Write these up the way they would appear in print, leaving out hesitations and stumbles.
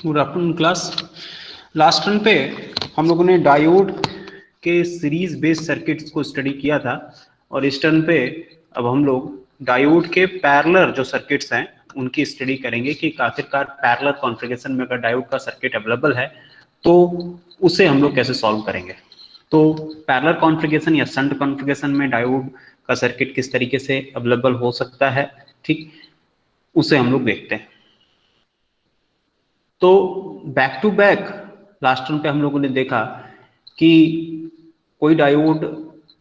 Good afternoon class. Last turn पे हम लोगों ने डायोड के सीरीज बेस्ड सर्किट्स को स्टडी किया था और इस टर्न पे अब हम लोग डायोड के पैरेलल जो सर्किट्स हैं उनकी स्टडी करेंगे कि आखिरकार पैरेलल कॉन्फ़िगरेशन में अगर डायोड का सर्किट अवेलेबल है तो उसे हम लोग कैसे सॉल्व करेंगे। तो पैरेलल कॉन्फ़िगरेशन या शंट कॉन्फ़िगरेशन में डायोड का सर्किट किस तरीके से अवेलेबल हो सकता है, ठीक, उसे हम लोग देखते हैं। तो back to back last turn पे हम लोगों ने देखा कि कोई डायोड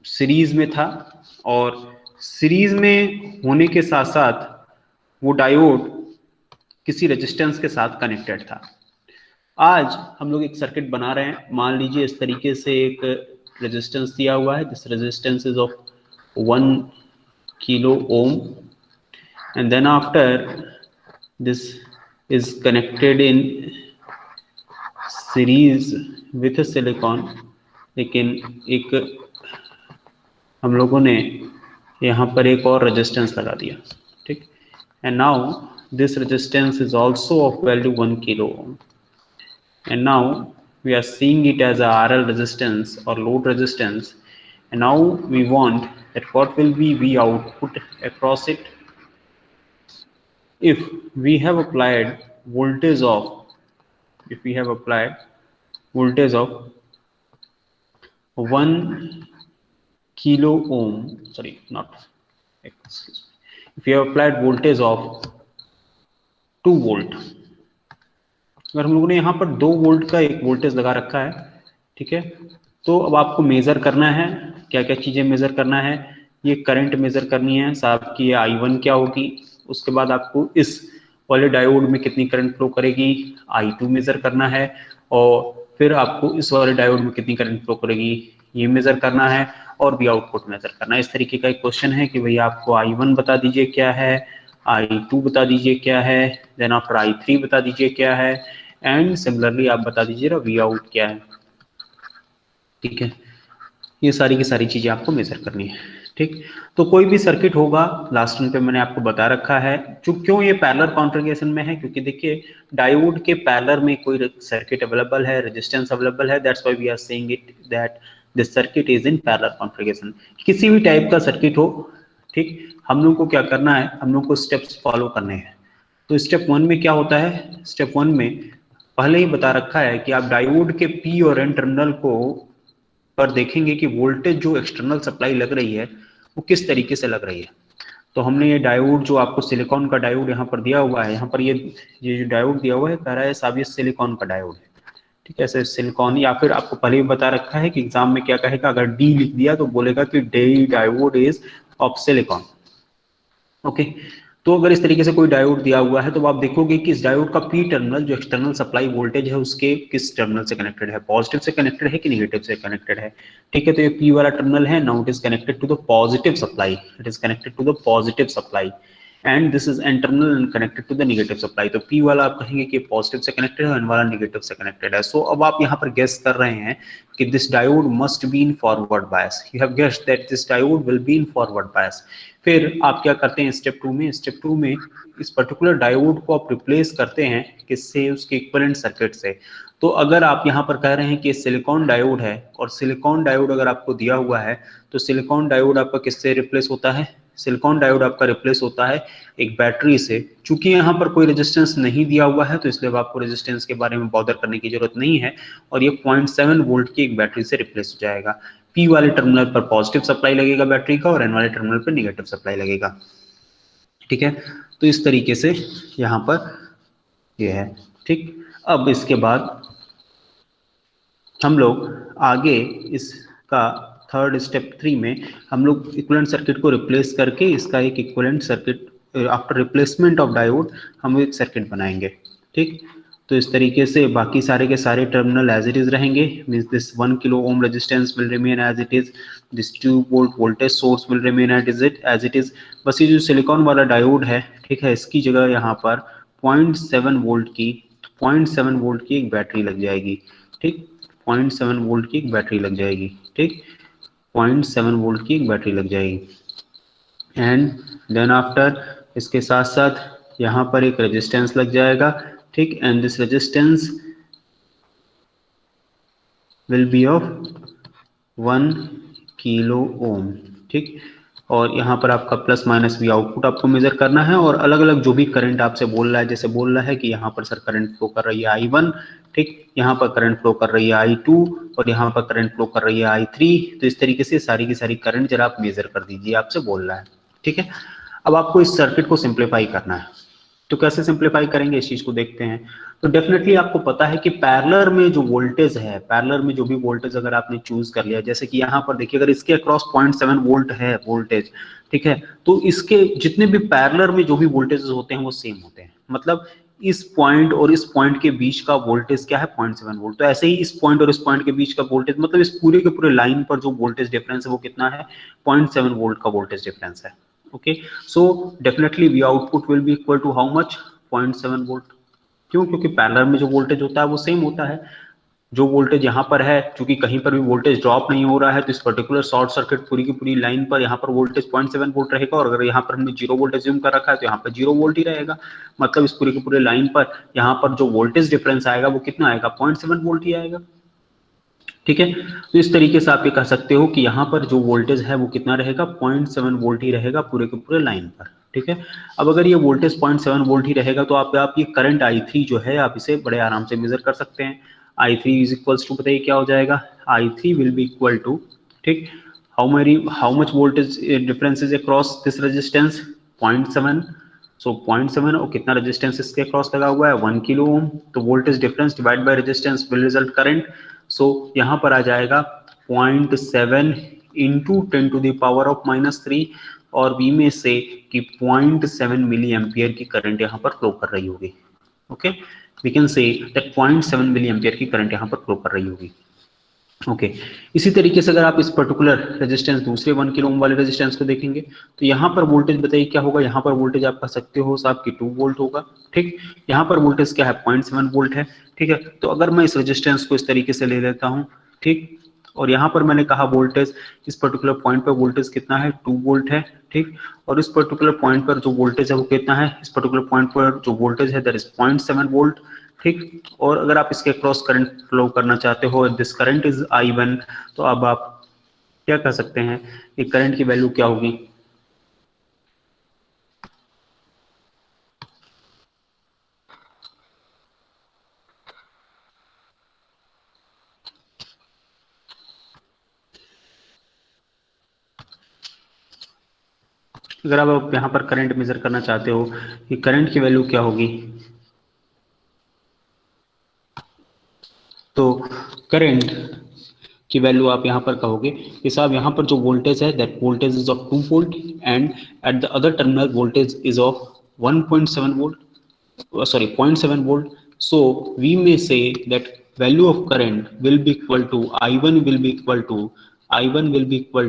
सीरीज में था और सीरीज में होने के साथ साथ वो डायोड किसी रेजिस्टेंस के साथ कनेक्टेड था। आज हम लोग एक सर्किट बना रहे हैं। मान लीजिए इस तरीके से एक रेजिस्टेंस दिया हुआ है, this resistance is of 1 kilo ohm and then after this is connected in series with a silicon। लेकिन एक हम लोगों ने यहाँ पर एक और रेजिस्टेंस लगा दिया, ठीक। And now this resistance is also of value 1 kilo ohm and now we are seeing it as a RL resistance or load resistance, and now we want that what will be V output across it if we have applied voltage of if we have applied voltage of 1 kilo ohm, sorry, not, excuse me, if we have applied voltage of 2 volt, अगर हम लोगों ने यहाँ पर 2 volt का एक voltage लगा रखा है, ठीक है, तो अब आपको मेजर करना है। क्या क्या चीजें मेजर करना है, ये करंट मेजर करनी है साहब की, ये I1 क्या होगी, उसके बाद आपको इस वाले डायोड में कितनी करंट फ्लो करेगी I2 मेजर करना है, और फिर आपको इस वाले डायोड में कितनी करंट फ्लो करेगी ये मेजर करना है, और भी आउटपुट मेजर करना है। इस तरीके का एक क्वेश्चन है कि भैया आपको I1 बता दीजिए क्या है, I2 बता दीजिए क्या है, देन आफ्टर I3 बता दीजिए क्या है, एंड सिमिलरली आप बता दीजिएगा वी आउट क्या है, ठीक है। ये सारी की सारी चीजें आपको मेजर करनी है, ठीक। तो कोई भी सर्किट होगा, लास्ट टाइम पे मैंने आपको बता रखा है जो क्यों ये पैरेलल कॉन्फ़िगरेशन में है, क्योंकि देखिए डायोड के पैरेलल में कोई सर्किट अवेलेबल है, रेजिस्टेंस अवेलेबल है, that's why we are saying it that this circuit is in parallel configuration. किसी भी टाइप का सर्किट हो, ठीक, हम लोग को क्या करना है, हम लोग को स्टेप्स फॉलो करने हैं। तो स्टेप 1 में क्या होता है, स्टेप 1 में पहले ही बता रखा है कि आप डायोड के पी और एन टर्मिनल को पर देखेंगे कि वोल्टेज जो एक्सटर्नल सप्लाई लग रही है वो किस तरीके से लग रही है। तो हमने ये डायोड जो आपको सिलिकॉन का डायोड यहाँ पर दिया हुआ है, यहाँ पर ये जो डायोड दिया हुआ है कह रहा है साहब ये सिलिकॉन का डायोड है, ठीक है, ऐसे सिलिकॉन, या फिर आपको पहले ही बता रखा है कि एग्जाम में क्या कहेगा, अगर डी लिख दिया तो बोलेगा कि D diode is of silicon, okay. तो अगर इस तरीके से कोई डायोड दिया हुआ है तो आप देखोगे कि इस डायोड का पी टर्मिनल जो एक्सटर्नल सप्लाई वोल्टेज है उसके किस टर्मिनल से कनेक्टेड है, पॉजिटिव से कनेक्टेड है कि नेगेटिव से कनेक्टेड है, ठीक है। तो ये पी वाला टर्मिनल है, now it is connected to the positive supply, it is connected to the positive supply and this is internal and connected to the negative supply. तो पी वाला आप कहेंगे कि पॉजिटिव से कनेक्टेड है, एन वाला नेगेटिव से कनेक्टेड है। सो अब आप यहाँ पर गेस कर रहे हैं कि this diode must be in forward bias, you have guessed that this diode will be in forward बायस। फिर आप क्या करते हैं स्टेप 2 में, स्टेप 2 में इस पर्टिकुलर डायोड को आप रिप्लेस करते हैं किससे, उसके इक्विवेलेंट सर्किट से। तो अगर आप यहाँ पर कह रहे हैं कि सिलिकॉन डायोड है और सिलिकॉन डायोड अगर आपको दिया हुआ है तो सिलिकॉन डायोड आपका किससे रिप्लेस होता है, सिलिकॉन डायोड आपका रिप्लेस होता है एक बैटरी से। चूंकि यहाँ पर कोई रेजिस्टेंस नहीं दिया हुआ है तो इसलिए आपको रेजिस्टेंस के बारे में बॉदर करने की जरूरत नहीं है, और ये 0.7 वोल्ट की एक बैटरी से रिप्लेस हो जाएगा। पी वाले टर्मिनल पर पॉजिटिव सप्लाई लगेगा बैटरी का और एन वाले टर्मिनल पर नेगेटिव सप्लाई लगेगा, ठीक है। तो इस तरीके से यहाँ पर ये है, ठीक। अब इसके बाद हम लोग आगे इसका थर्ड स्टेप 3 में हम लोग इक्विवेलेंट सर्किट को रिप्लेस करके इसका एक equivalent circuit after replacement of diode हम एक सर्किट बनाएंगे, ठीक। तो इस तरीके से बाकी सारे के सारे टर्मिनल एज इट इज रहेंगे, means this 1 kilo ohm resistance will remain as it is, this 2 volt voltage source will remain as it is. बस ये जो सिलिकॉन वाला डायोड है, ठीक है, इसकी जगह यहाँ पर 0.7 वोल्ट की एक बैटरी लग जाएगी, ठीक, 0.7 वोल्ट की एक बैटरी लग जाएगी, ठीक, 0.7 वोल्ट की एक बैटरी लग जाएगी। एंड देन आफ्टर इसके साथ साथ यहाँ पर एक रेजिस्टेंस लग जाएगा ठीक, and this resistance will be of 1 kilo ohm. ठीक, और यहाँ पर आपका प्लस माइनस भी आउटपुट आपको मेजर करना है, और अलग अलग जो भी करंट आपसे बोल रहा है, जैसे बोल रहा है कि यहाँ पर सर करंट फ्लो कर रही है I1, ठीक, यहाँ पर करंट फ्लो कर रही है I2, और यहाँ पर करंट फ्लो कर रही है I3। तो इस तरीके से सारी की सारी करंट जरा आप मेजर कर दीजिए, आपसे बोल रहा है। ठीक है, अब आपको इस सर्किट को सिंप्लीफाई करना है, तो कैसे सिंप्लीफाई करेंगे इस चीज को देखते हैं। तो डेफिनेटली आपको पता है कि पैरेलल में जो वोल्टेज है, पैरेलल में जो भी वोल्टेज अगर आपने चूज कर लिया, जैसे कि यहाँ पर देखिए अगर इसके अक्रॉस 0.7 वोल्ट है वोल्टेज, ठीक है, तो इसके जितने भी पैरेलल में जो भी वोल्टेज होते हैं वो सेम होते हैं। मतलब इस पॉइंट और इस पॉइंट के बीच का वोल्टेज क्या है, 0.7 वोल्ट। तो ऐसे ही इस पॉइंट और इस पॉइंट के बीच का वोल्टेज, मतलब इस पूरे के पूरे लाइन पर जो वोल्टेज डिफरेंस है वो कितना है, 0.7 वोल्ट का वोल्टेज डिफरेंस है। Okay, so definitely we output will be equal to how much, 0.7 volt. क्यों, क्योंकि पैरेलल में जो वोल्टेज होता है वो सेम होता है। जो वोल्टेज यहाँ पर है, चूंकि कहीं पर भी वोल्टेज ड्रॉप नहीं हो रहा है, तो इस पर्टिकुलर शॉर्ट सर्किट पूरी की पूरी लाइन पर यहाँ पर वोल्टेज 0.7 वोल्ट रहेगा, और अगर यहाँ पर हमने 0 वोल्ट एज्यूम कर रखा है तो यहाँ पर 0 वोल्ट ही रहेगा। मतलब इस पूरी की पूरी लाइन पर यहाँ पर जो वोल्टेज डिफरेंस आएगा वो कितना आएगा, 0.7 वोल्ट ही आएगा। ठीक है, तो इस तरीके से आप ये कह सकते हो कि यहाँ पर जो वोल्टेज है वो कितना रहेगा, 0.7 वोल्ट ही रहेगा पूरे के पूरे लाइन पर। ठीक है, अब अगर ये वोल्टेज 0.7 वोल्ट ही रहेगा तो आप ये करंट I3 जो है आप इसे बड़े आराम से मेजर कर सकते हैं। I3 इज इक्वल्स टू, बताइए क्या हो जाएगा, I3 will be equal to, ठीक, how much voltage difference is across this resistance, 0.7। So 0.7 और कितना रेजिस्टेंस इसके क्रॉस लगा हुआ है, 1 किलो ओम। तो voltage difference divide by resistance will result current. So यहाँ पर आ जाएगा 0.7 into 10 to the power of -3, और V में से कि 0.7 मिली एम्पियर की करंट यहाँ पर फ्लो कर रही होगी। Okay, we can say that 0.7 milli ampere की करंट यहाँ पर फ्लो कर रही होगी। ओके, इसी तरीके से अगर आप इस पर्टिकुलर रेजिस्टेंस दूसरे 1 किलो ओम वाले रेजिस्टेंस को देखेंगे तो यहाँ पर वोल्टेज बताइए क्या होगा, यहाँ पर वोल्टेज आप कह सकते हो साहब कि 2 वोल्ट होगा। ठीक, यहाँ पर वोल्टेज क्या है, 0.7 वोल्ट है। ठीक है, तो अगर मैं इस रेजिस्टेंस को इस तरीके से ले लेता हूँ, ठीक, और यहाँ पर मैंने कहा वोल्टेज, इस पर्टिकुलर पॉइंट पर वोल्टेज कितना है, 2 वोल्ट है। ठीक, और इस पर्टिकुलर पॉइंट पर जो वोल्टेज है वो कितना है, इस पर्टिकुलर पॉइंट पर जो वोल्टेज है दैट इज 0.7 वोल्ट। ठीक, और अगर आप इसके क्रॉस करंट फ्लो करना चाहते हो, दिस करंट इज I1, तो अब आप क्या कर सकते हैं, कि करंट की वैल्यू क्या होगी, अगर आप यहाँ पर करंट मेजर करना चाहते हो कि करंट की वैल्यू क्या होगी, तो करंट की वैल्यू आप यहाँ पर कहोगे कि साहब यहाँ पर जो वोल्टेज है that voltage is of 2 volt, and at the other terminal voltage is of 1.7 volt, sorry 0.7 volt. So we may say that value of current will be equal to I1 will be equal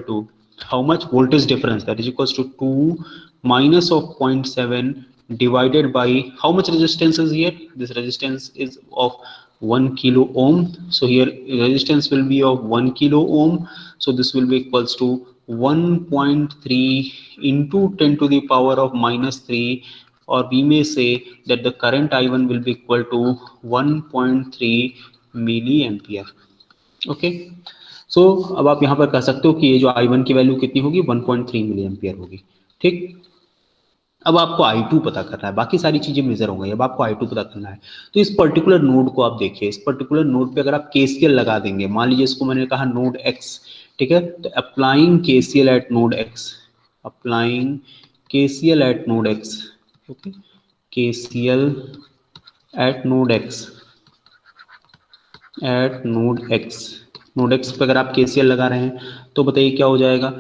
to how much voltage difference, that is equals to 2 minus of 0.7 divided by how much resistance is here, this resistance is of 1 kilo ohm. So here resistance will be of 1 kilo ohm, so this will be equals to 1.3 into 10 to the power of -3, or we may say that the current I1 will be equal to 1.3 milliampere. Okay, सो अब आप यहाँ पर कह सकते हो कि ये जो I1 की वैल्यू कितनी होगी, 1.3 मिली एम्पियर होगी। ठीक, अब आपको I2 पता करना है, बाकी सारी चीजें मेजर हो गई, अब आपको I2 पता करना है। तो इस पर्टिकुलर नोड को आप देखिए, इस पर्टिकुलर नोड पे अगर आप KCL लगा देंगे, मान लीजिए इसको मैंने कहा नोड X, ठीक है, तो applying KCL eight node X, applying KCL eight node X, okay, KCL eight node X, eight node x पे अगर आप KCL लगा रहे हैं तो बताइए क्या हो जाएगा।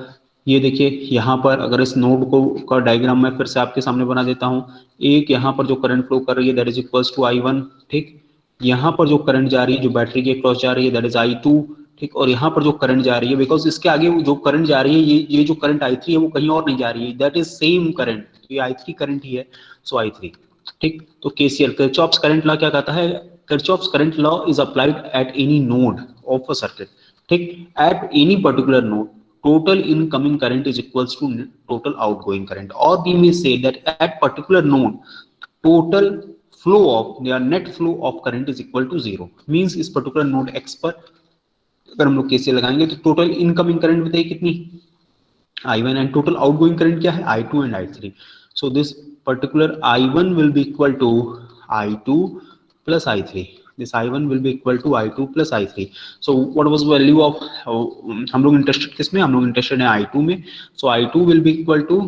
ये देखिए यहाँ पर अगर इस नोड को का डायग्राम मैं फिर से आपके सामने बना देता हूँ, एक यहाँ पर जो करंट फ्लो कर रही है that is equals to I1, ठीक, यहाँ पर जो करंट जा रही है जो बैटरी के क्रॉस जा रही है दैट इज I2, ठीक, और यहाँ पर जो करंट जा रही है, बिकॉज इसके आगे जो करंट जा रही है ये जो करंट I3 है वो कहीं और नहीं जा रही है, दैट इज सेम करंट, ये I3 करंट ही है, सो I3। ठीक, तो KCL किरचॉफ्स करंट लॉ क्या कहता है, Kirchhoff's current law is applied at any node of a circuit. ठीक, at any particular node, total incoming current is equals to total outgoing current, or we may say that at particular node, total flow of या net flow of current is equal to 0, means इस particular node x पर अगर हम लोग KCL लगाएंगे तो total incoming current बताइए कितनी, I1, and total outgoing current क्या है, I2 and I3. So this particular I1 will be equal to I2 plus I3. This I1 will be equal to I2 plus I3. So what was value of हम लोग interested किस में, हम लोग interested है I2 में. So I2 will be equal to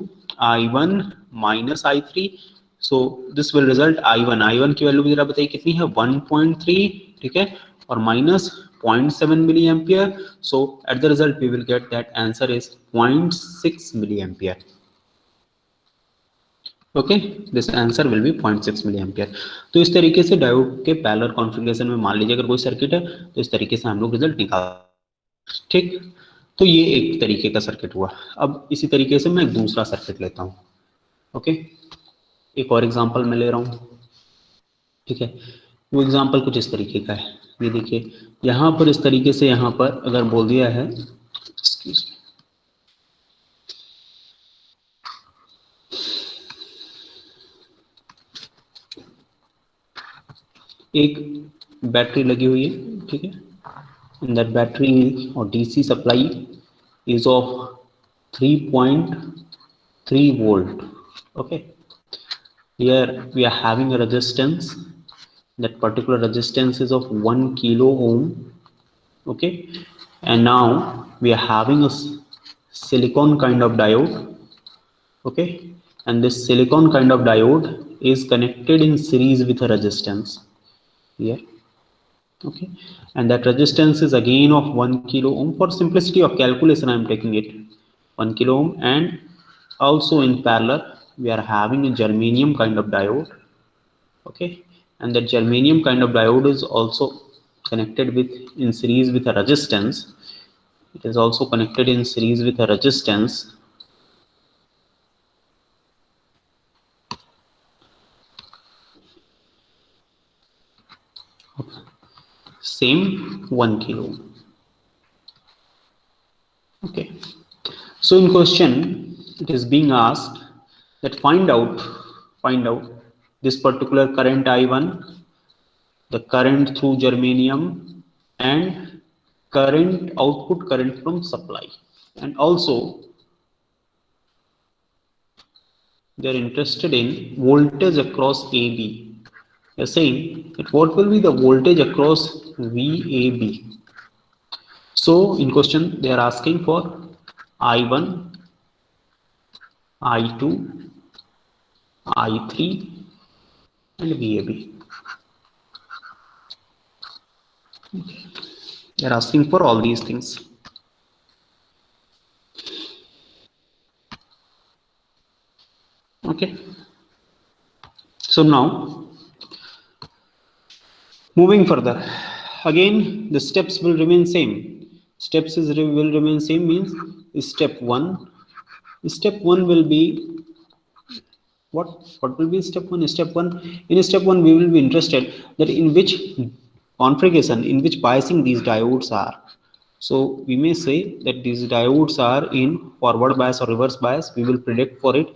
I1 minus I3. So this will result I1 की value जरा बताइए कितनी है, 1.3, ठीक है, और minus 0.7 milliampere. So at the result we will get that answer is 0.6 milliampere. Okay, this answer will be 0.6 milliampere. तो इस तरीके से डायोड के पैरेलल कॉन्फ़िगरेशन में मान लीजिए अगर कोई सर्किट है तो इस तरीके से हम लोग रिजल्ट निकाल, ठीक. तो ये एक तरीके का सर्किट हुआ. अब इसी तरीके से मैं एक दूसरा सर्किट लेता हूँ. ओके, एक और एग्जांपल मैं ले रहा हूँ, ठीक है. वो एग्जांपल कुछ इस तरीके का है. ये देखिए यहाँ पर इस तरीके से यहाँ पर अगर बोल दिया है, एक बैटरी लगी हुई है, ठीक है, एंड दैट बैटरी और DC supply is of 3.3 volt. Okay, here we are having a resistance, that particular resistance is of 1 kilo ohm. Okay, and now we are having a silicon kind of diode. Okay, and this silicon kind of diode is connected in series with a resistance here. Okay, and that resistance is again of 1 kilo ohm. For simplicity of calculation I am taking it 1 kilo ohm, and also in parallel we are having a germanium kind of diode. Okay, and that germanium kind of diode is also connected with in series with a resistance. It is also connected in series with a resistance. Okay. Same 1 kilo. Okay, so in question it is being asked that find out this particular current I1, the current through germanium, and current output current from supply, and also they are interested in voltage across AB. They are saying that what will be the voltage across VAB. So in question they are asking for I1, I2, I3 and VAB. They are asking for all these things. Okay, so now moving further, again the steps will remain same. Steps will remain same means step 1 will be what will be step 1. In step 1 we will be interested that in which configuration, in which biasing these diodes are. So we may say that these diodes are in forward bias or reverse bias. We will predict for it.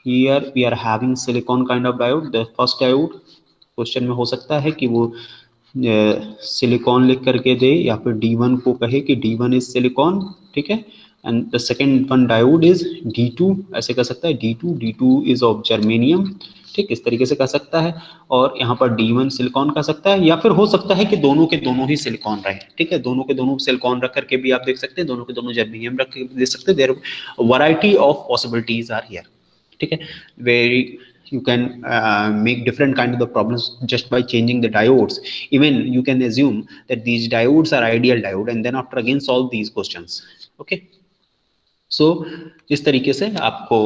Here we are having silicon kind of diode. The first diode question में हो सकता है कि वो silicon लिख करके दे या फिर D1 को कहे कि D1 इज सिलिकॉन, ठीक है, and the second one diode is D2, ऐसे कर सकता है D2 इज ऑफ जर्मेनियम, ठीक, इस तरीके से कह सकता है, और यहाँ पर D1 सिलिकॉन कह सकता है, या फिर हो सकता है कि दोनों के दोनों ही सिलिकॉन रहे, ठीक है, दोनों के दोनों सिलिकॉन रख करके भी आप देख सकते हैं, दोनों के दोनों जर्मेनियम रख के देख सकते हैं. There variety of possibilities are here, ठीक है, very you can make different kind of the problems just by changing the diodes. Even you can assume that these diodes are ideal diode and then after again solve these questions. Okay, so इस तरीके से आपको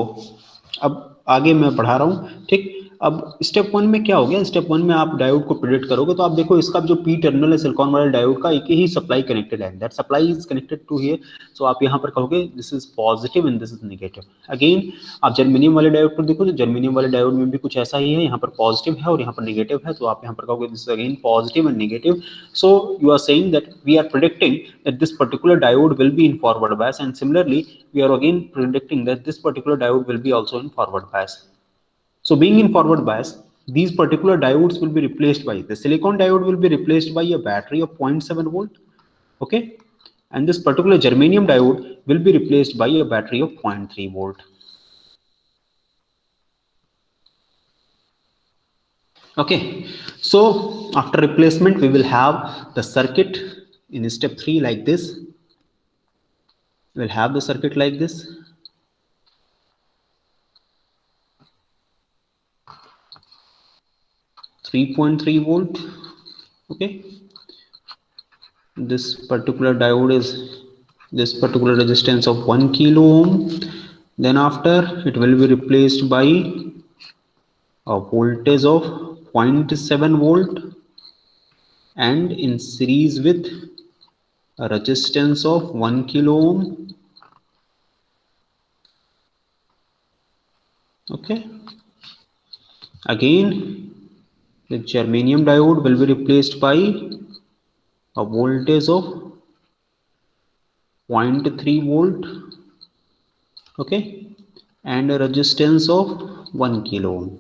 अब आगे मैं पढ़ा रहा हूँ, ठीक. अब स्टेप 1 में क्या हो गया, स्टेप 1 में आप डायोड को प्रेडिक्ट करोगे तो आप देखो इसका जो पी टर्मिनल है सिलिकॉन वाले डायोड का एक ही सप्लाई कनेक्टेड है, that supply is connected to here. So आप यहाँ पर कहोगे this is positive and this is negative. Again आप जर्मेनियम वाले डायोड पर देखो तो जर्मेनियम वाले डायोड में भी कुछ ऐसा ही है, यहाँ पर पॉजिटिव है और यहाँ पर नेगेटिव है, तो आप यहाँ पर कहोगे this is again positive and negative. So you are saying that we are predicting that this particular diode will be in forward bias, and similarly we are again predicting that this particular diode will be also in forward bias. So being in forward bias, these particular diodes will be replaced by, the silicon diode will be replaced by a battery of 0.7 volt, okay, and this particular germanium diode will be replaced by a battery of 0.3 volt. Okay, so after replacement we will have the circuit in step 3 like this. We'll have the circuit like this. .3 volt, okay. This particular diode is this particular resistance of 1 kilo ohm. Then after it will be replaced by a voltage of 0.7 volt and in series with a resistance of 1 kilo ohm, okay. Again the germanium diode will be replaced by a voltage of 0.3 volt, okay, and a resistance of 1 kilo ohm.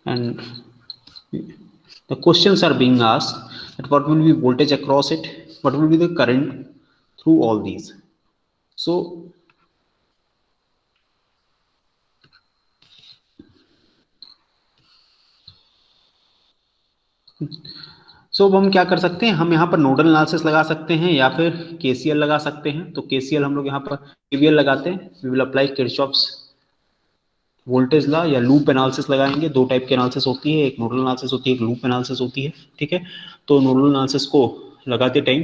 And the questions are being asked that what will be voltage across it, what will be the current through all these. So अब हम क्या कर सकते हैं, हम यहाँ पर nodal analysis लगा सकते हैं या फिर केसीएल लगा सकते हैं. तो केसीएल हम लोग यहाँ पर केवीएल लगाते हैं. We will apply Kirchhoff's voltage law या लूप एनालिसिस लगाएंगे. दो टाइप की एनालिसिस होती है, एक नोडल एनालिसिस होती है, एक लूप एनालिसिस होती है, ठीक है. तो नोडल एनालिसिस को लगाते time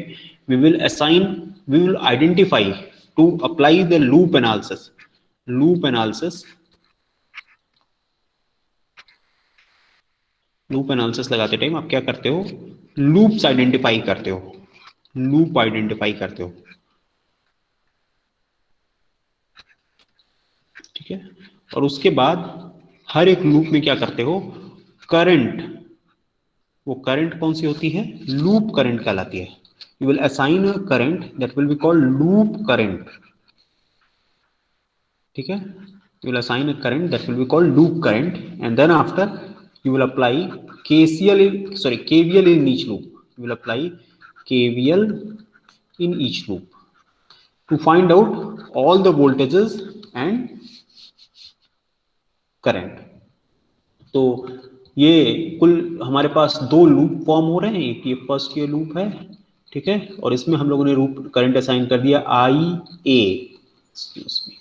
we will identify to apply the loop analysis. Loop analysis लगाते टाइम आप क्या करते हो, लूप्स आइडेंटिफाई करते हो, लूप आइडेंटिफाई करते हो, ठीक है. और उसके बाद हर एक लूप में क्या करते हो, करंट, वो करंट कौन सी होती है, लूप करंट कहलाती है. You will assign a current that will be called loop current, ठीक है. You will assign a current that will be called loop current, and then after you will apply KVL in each loop. You will apply KVL in each loop to find out all the voltages and current. तो ये कुल हमारे पास दो loop form हो रहे हैं. एक ये फर्स्ट ये लूप है, ठीक है, और इसमें हम लोगों ने लूप करंट असाइन कर दिया IA. एक्सक्यूज मी,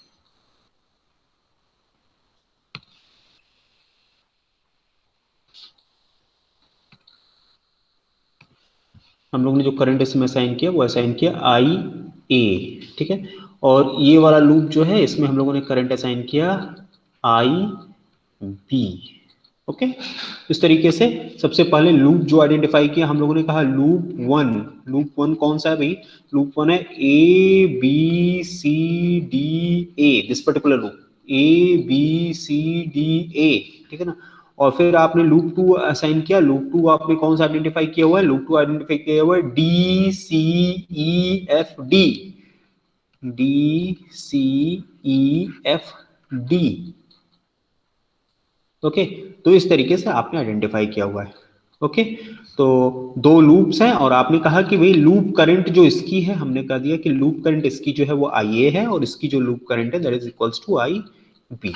हम लोग ने जो करंट इसमें असाइन किया वो असाइन किया IA, ठीक है. और ये वाला लूप जो है इसमें हम लोगों ने करंट असाइन किया IB, ओके. इस तरीके से सबसे पहले लूप जो आइडेंटिफाई किया हम लोगों ने कहा लूप वन कौन सा है भाई, लूप वन है ABCDA, this particular loop ABCDA, ठीक है ना. और फिर आपने लूप टू असाइन किया. लूप टू आपने कौन सा आइडेंटिफाई किया हुआ है, लूप टू आइडेंटिफाई किया हुआ है DCEFD, ओके. तो इस तरीके से आपने आइडेंटिफाई किया हुआ है, ओके. तो दो लूप्स हैं और आपने कहा कि भाई लूप करंट जो इसकी है, हमने कह दिया कि लूप करंट इसकी जो है वो IA है और इसकी जो लूप करंट है that is equals to IB,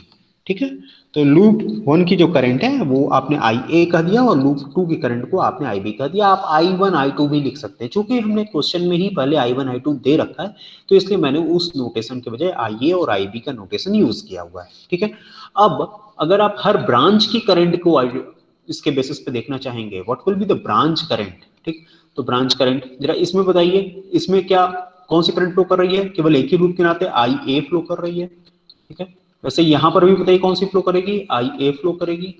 ठीक है. तो लूप वन की जो करंट है वो आपने IA कह दिया और लूप टू की करंट को आपने IB कह दिया. आप I1 I2 भी लिख सकते हैं, चूंकि हमने क्वेश्चन में ही पहले I1 I2 दे रखा है तो इसलिए मैंने उस नोटेशन के बजाय IA और IB का नोटेशन यूज किया हुआ है, ठीक है. अब अगर आप हर ब्रांच की करंट को इसके बेसिस पे देखना चाहेंगे, what will be the branch current, ठीक. तो ब्रांच करंट जरा इसमें बताइए, इसमें क्या कौन सी करंट फ्लो कर रही है, केवल एक ही लूप के नाते IA फ्लो कर रही है, ठीक है. वैसे यहां पर भी बताइए कौन सी फ्लो करेगी, IA फ्लो करेगी,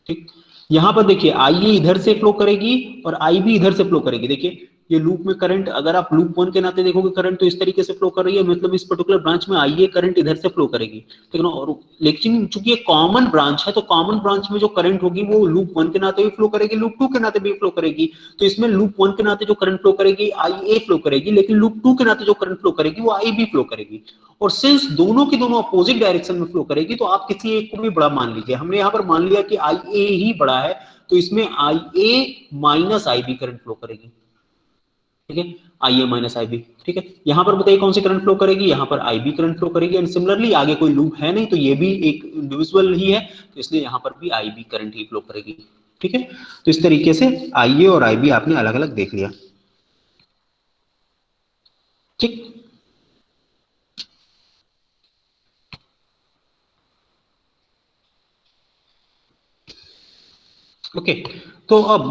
ठीक. यहां पर देखिए IA इधर से फ्लो करेगी और IB इधर से फ्लो करेगी. देखिए ये लूप में करंट, अगर आप लूप 1 के नाते देखोगे करंट तो इस तरीके से फ्लो कर रही है, मतलब इस पर्टिकुलर ब्रांच में आईए करंट इधर से फ्लो करेगी, ठीक है ना। और लेकिन चूंकि ये कॉमन ब्रांच है तो कॉमन ब्रांच में जो करंट होगी वो लूप 1 के नाते भी फ्लो करेगी, लूप 2 के नाते भी फ्लो करेगी। तो इसमें लूप 1 के नाते जो करंट फ्लो करेगी आईए फ्लो करेगी, लेकिन लूप 2 के नाते जो करंट फ्लो करेगी वो आई बी फ्लो करेगी। और सिंस दोनों की दोनों अपोजिट डायरेक्शन में फ्लो करेगी तो आप किसी एक को भी बड़ा मान लीजिए। हमने यहाँ पर मान लिया कि आई ए ही बड़ा है, तो इसमें आई A minus I B current flow करेगी, ठीक है, आई ए माइनस आई बी, ठीक है। यहां पर बताइए कौन सी करंट फ्लो करेगी, यहां पर आई बी करंट फ्लो करेगी। एंड सिमिलरली आगे कोई लूप है नहीं तो ये भी एक इंडिविजुअल ही है, तो इसलिए यहां पर भी आई बी करंट ही फ्लो करेगी, ठीक है। तो इस तरीके से आई ए और आई बी आपने अलग अलग देख लिया, ठीक। ओके, तो अब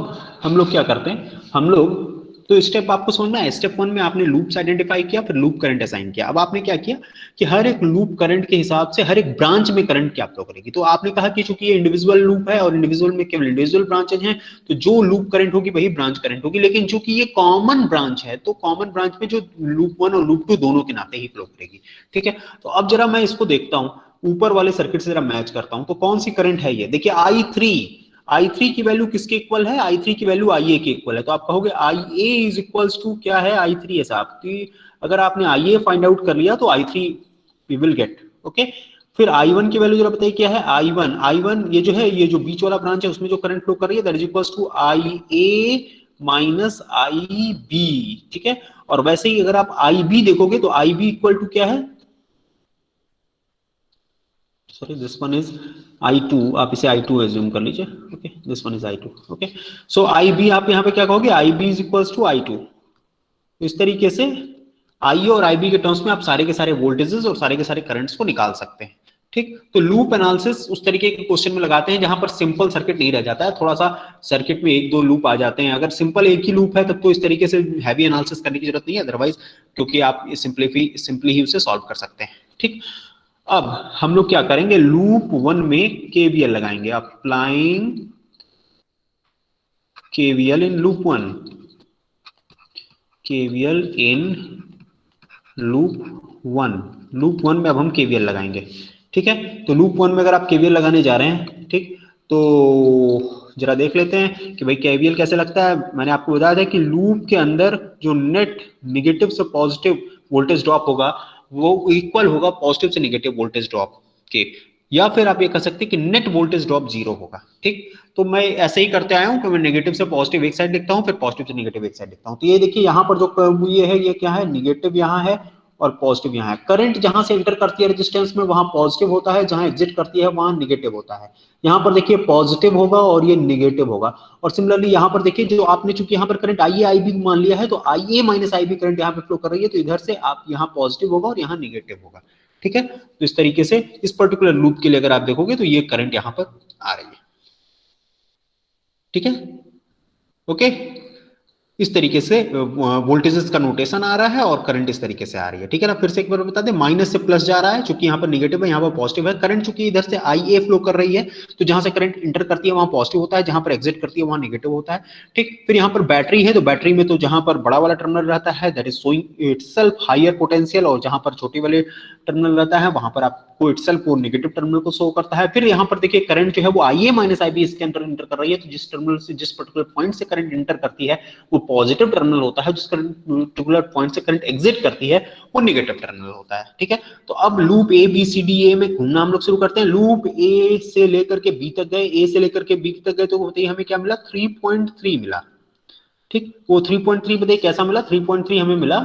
हम लोग क्या करते हैं, हम लोग तो स्टेप आपको समझना है। स्टेप 1 में आपने लूप्स आइडेंटिफाई किया, फिर लूप करंट असाइन किया। अब आपने क्या किया कि हर एक लूप करंट के हिसाब से हर एक ब्रांच में करंट क्या फ्लो करेगी। तो आपने कहा कि चूंकि ये इंडिविजुअल लूप है और इंडिविजुअल में केवल इंडिविजुअल ब्रांचेज हैं, तो जो लूप करंट होगी वही ब्रांच करंट होगी। लेकिन चूंकि ये कॉमन ब्रांच है तो कॉमन ब्रांच में जो लूप 1 और लूप 2 दोनों के नाते ही फ्लो करेगी, ठीक है। तो अब जरा मैं इसको देखता हूं, ऊपर वाले सर्किट से जरा मैच करता हूं, तो कौन सी करंट है ये, देखिए आई थ्री की वैल्यू किसके इक्वल है, आई थ्री की वैल्यू आई ए के इक्वल है। तो आप कहोगे आई ए इज इक्वल्स टू क्या है, आई थ्री है साहब। कि अगर आपने आई ए फाइंड आउट कर लिया तो I three we will get, okay. फिर आई वन की वैल्यू जरा बताइए क्या है, आई वन ये जो है, ये जो बीच वाला ब्रांच है उसमें जो करंट फ्लो कर रही है that is equals to I A minus I B, ठीक है। और वैसे ही अगर आप आई बी देखोगे तो आई बी इक्वल टू क्या है, sorry this one is I2, आप इसे I2 एज्यूम कर लीजिए, okay, this one is I2, okay. So I B आप यहाँ पे क्या कहोगे, I B is equals to I2। इस तरीके से आई और आई बी के टर्म्स में आप सारे के सारे वोल्टेजेस और सारे के सारे करंट्स को निकाल सकते हैं, ठीक। तो लूप एनालिसिस उस तरीके के क्वेश्चन में लगाते हैं जहां पर सिंपल सर्किट नहीं रह जाता है, थोड़ा सा सर्किट में एक दो लूप आ जाते हैं। अगर सिंपल एक ही लूप है तब तो इस तरीके से हैवी एनालिसिस करने की जरूरत नहीं है, अदरवाइज क्योंकि आप सिंपली ही उसे सॉल्व कर सकते हैं, ठीक। अब हम लोग क्या करेंगे, लूप 1 में केवीएल लगाएंगे, applying KVL in loop 1, KVL in loop 1 में अब हम केवीएल लगाएंगे, ठीक है। तो लूप 1 में अगर आप केवीएल लगाने जा रहे हैं, ठीक, तो जरा देख लेते हैं कि भाई केवीएल कैसे लगता है। मैंने आपको बताया था कि लूप के अंदर जो नेट निगेटिव से पॉजिटिव वोल्टेज ड्रॉप होगा वो इक्वल होगा पॉजिटिव से निगेटिव वोल्टेज ड्रॉप के, या फिर आप ये कह सकते हैं कि नेट वोल्टेज ड्रॉप जीरो होगा, ठीक। तो मैं ऐसे ही करते आया हूं कि मैं नेगेटिव से पॉजिटिव एक साइड लिखता हूं, फिर पॉजिटिव से नेगेटिव एक साइड लिखता हूं। तो ये देखिए यहां पर जो ये है, ये क्या है, निगेटिव यहां है और पॉजिटिव यहाँ है। करंट जहां से एंटर करती है रेजिस्टेंस में वहां पॉजिटिव होता है, जहां एग्जिट करती है वहां निगेटिव होता है। यहाँ पर देखिए पॉजिटिव होगा और ये निगेटिव होगा। और सिमिलरली यहाँ पर देखिए जो आपने चूंकि यहाँ पर current I A I B मान लिया है तो आई A minus I B current यहाँ पे फ्लो कर रही है, तो इधर से आप यहाँ पॉजिटिव होगा और यहाँ निगेटिव होगा, ठीक है। तो इस तरीके से इस पर्टिकुलर लूप के लिए अगर आप देखोगे तो ये करंट यहाँ पर आ रही है, ठीक है, ओके। इस तरीके से वोल्टेजेस का नोटेशन आ रहा है और करंट इस तरीके से आ रही है, ठीक है ना। फिर से एक बार बता दें, माइनस से प्लस जा रहा है चूंकि यहाँ पर निगेटिव है, यहाँ पर पॉजिटिव है। करंट चूंकि इधर से आई ए फ्लो कर रही है तो जहां से करंट इंटर करती है वहां पॉजिटिव होता है, जहां पर एग्जिट करती है वहां निगेटिव होता है, ठीक। फिर यहाँ पर बैटरी है तो बैटरी में तो जहां पर बड़ा वाला टर्मिनल रहता है that is showing itself higher potential, और जहां पर छोटे वाले टर्मिनल रहता है वहां पर आपको इटसेल्फ वो नेगेटिव टर्मिनल को शो करता है। फिर यहाँ पर देखिए करंट जो है वो आई ए माइनस आई बी इसके अंदर इंटर कर रही है, तो जिस टर्मिनल से जिस पर्टिकुलर पॉइंट से करंट इंटर करती है वो पॉजिटिव टर्मिनल होता है, जिस पर्टिकुलर पॉइंट से करंट एग्जिट करती है वो नेगेटिव टर्मिनल होता है, ठीक है। तो अब loop A B C D A में घूमना हम लोग शुरू करते हैं। लूप ए से लेकर के बी तक गए, ए से लेकर के बी तक गए, तो बताइए हमें क्या मिला, 3.3 मिला, ठीक। वो 3.3 बताइए कैसा मिला, 3.3 हमें मिला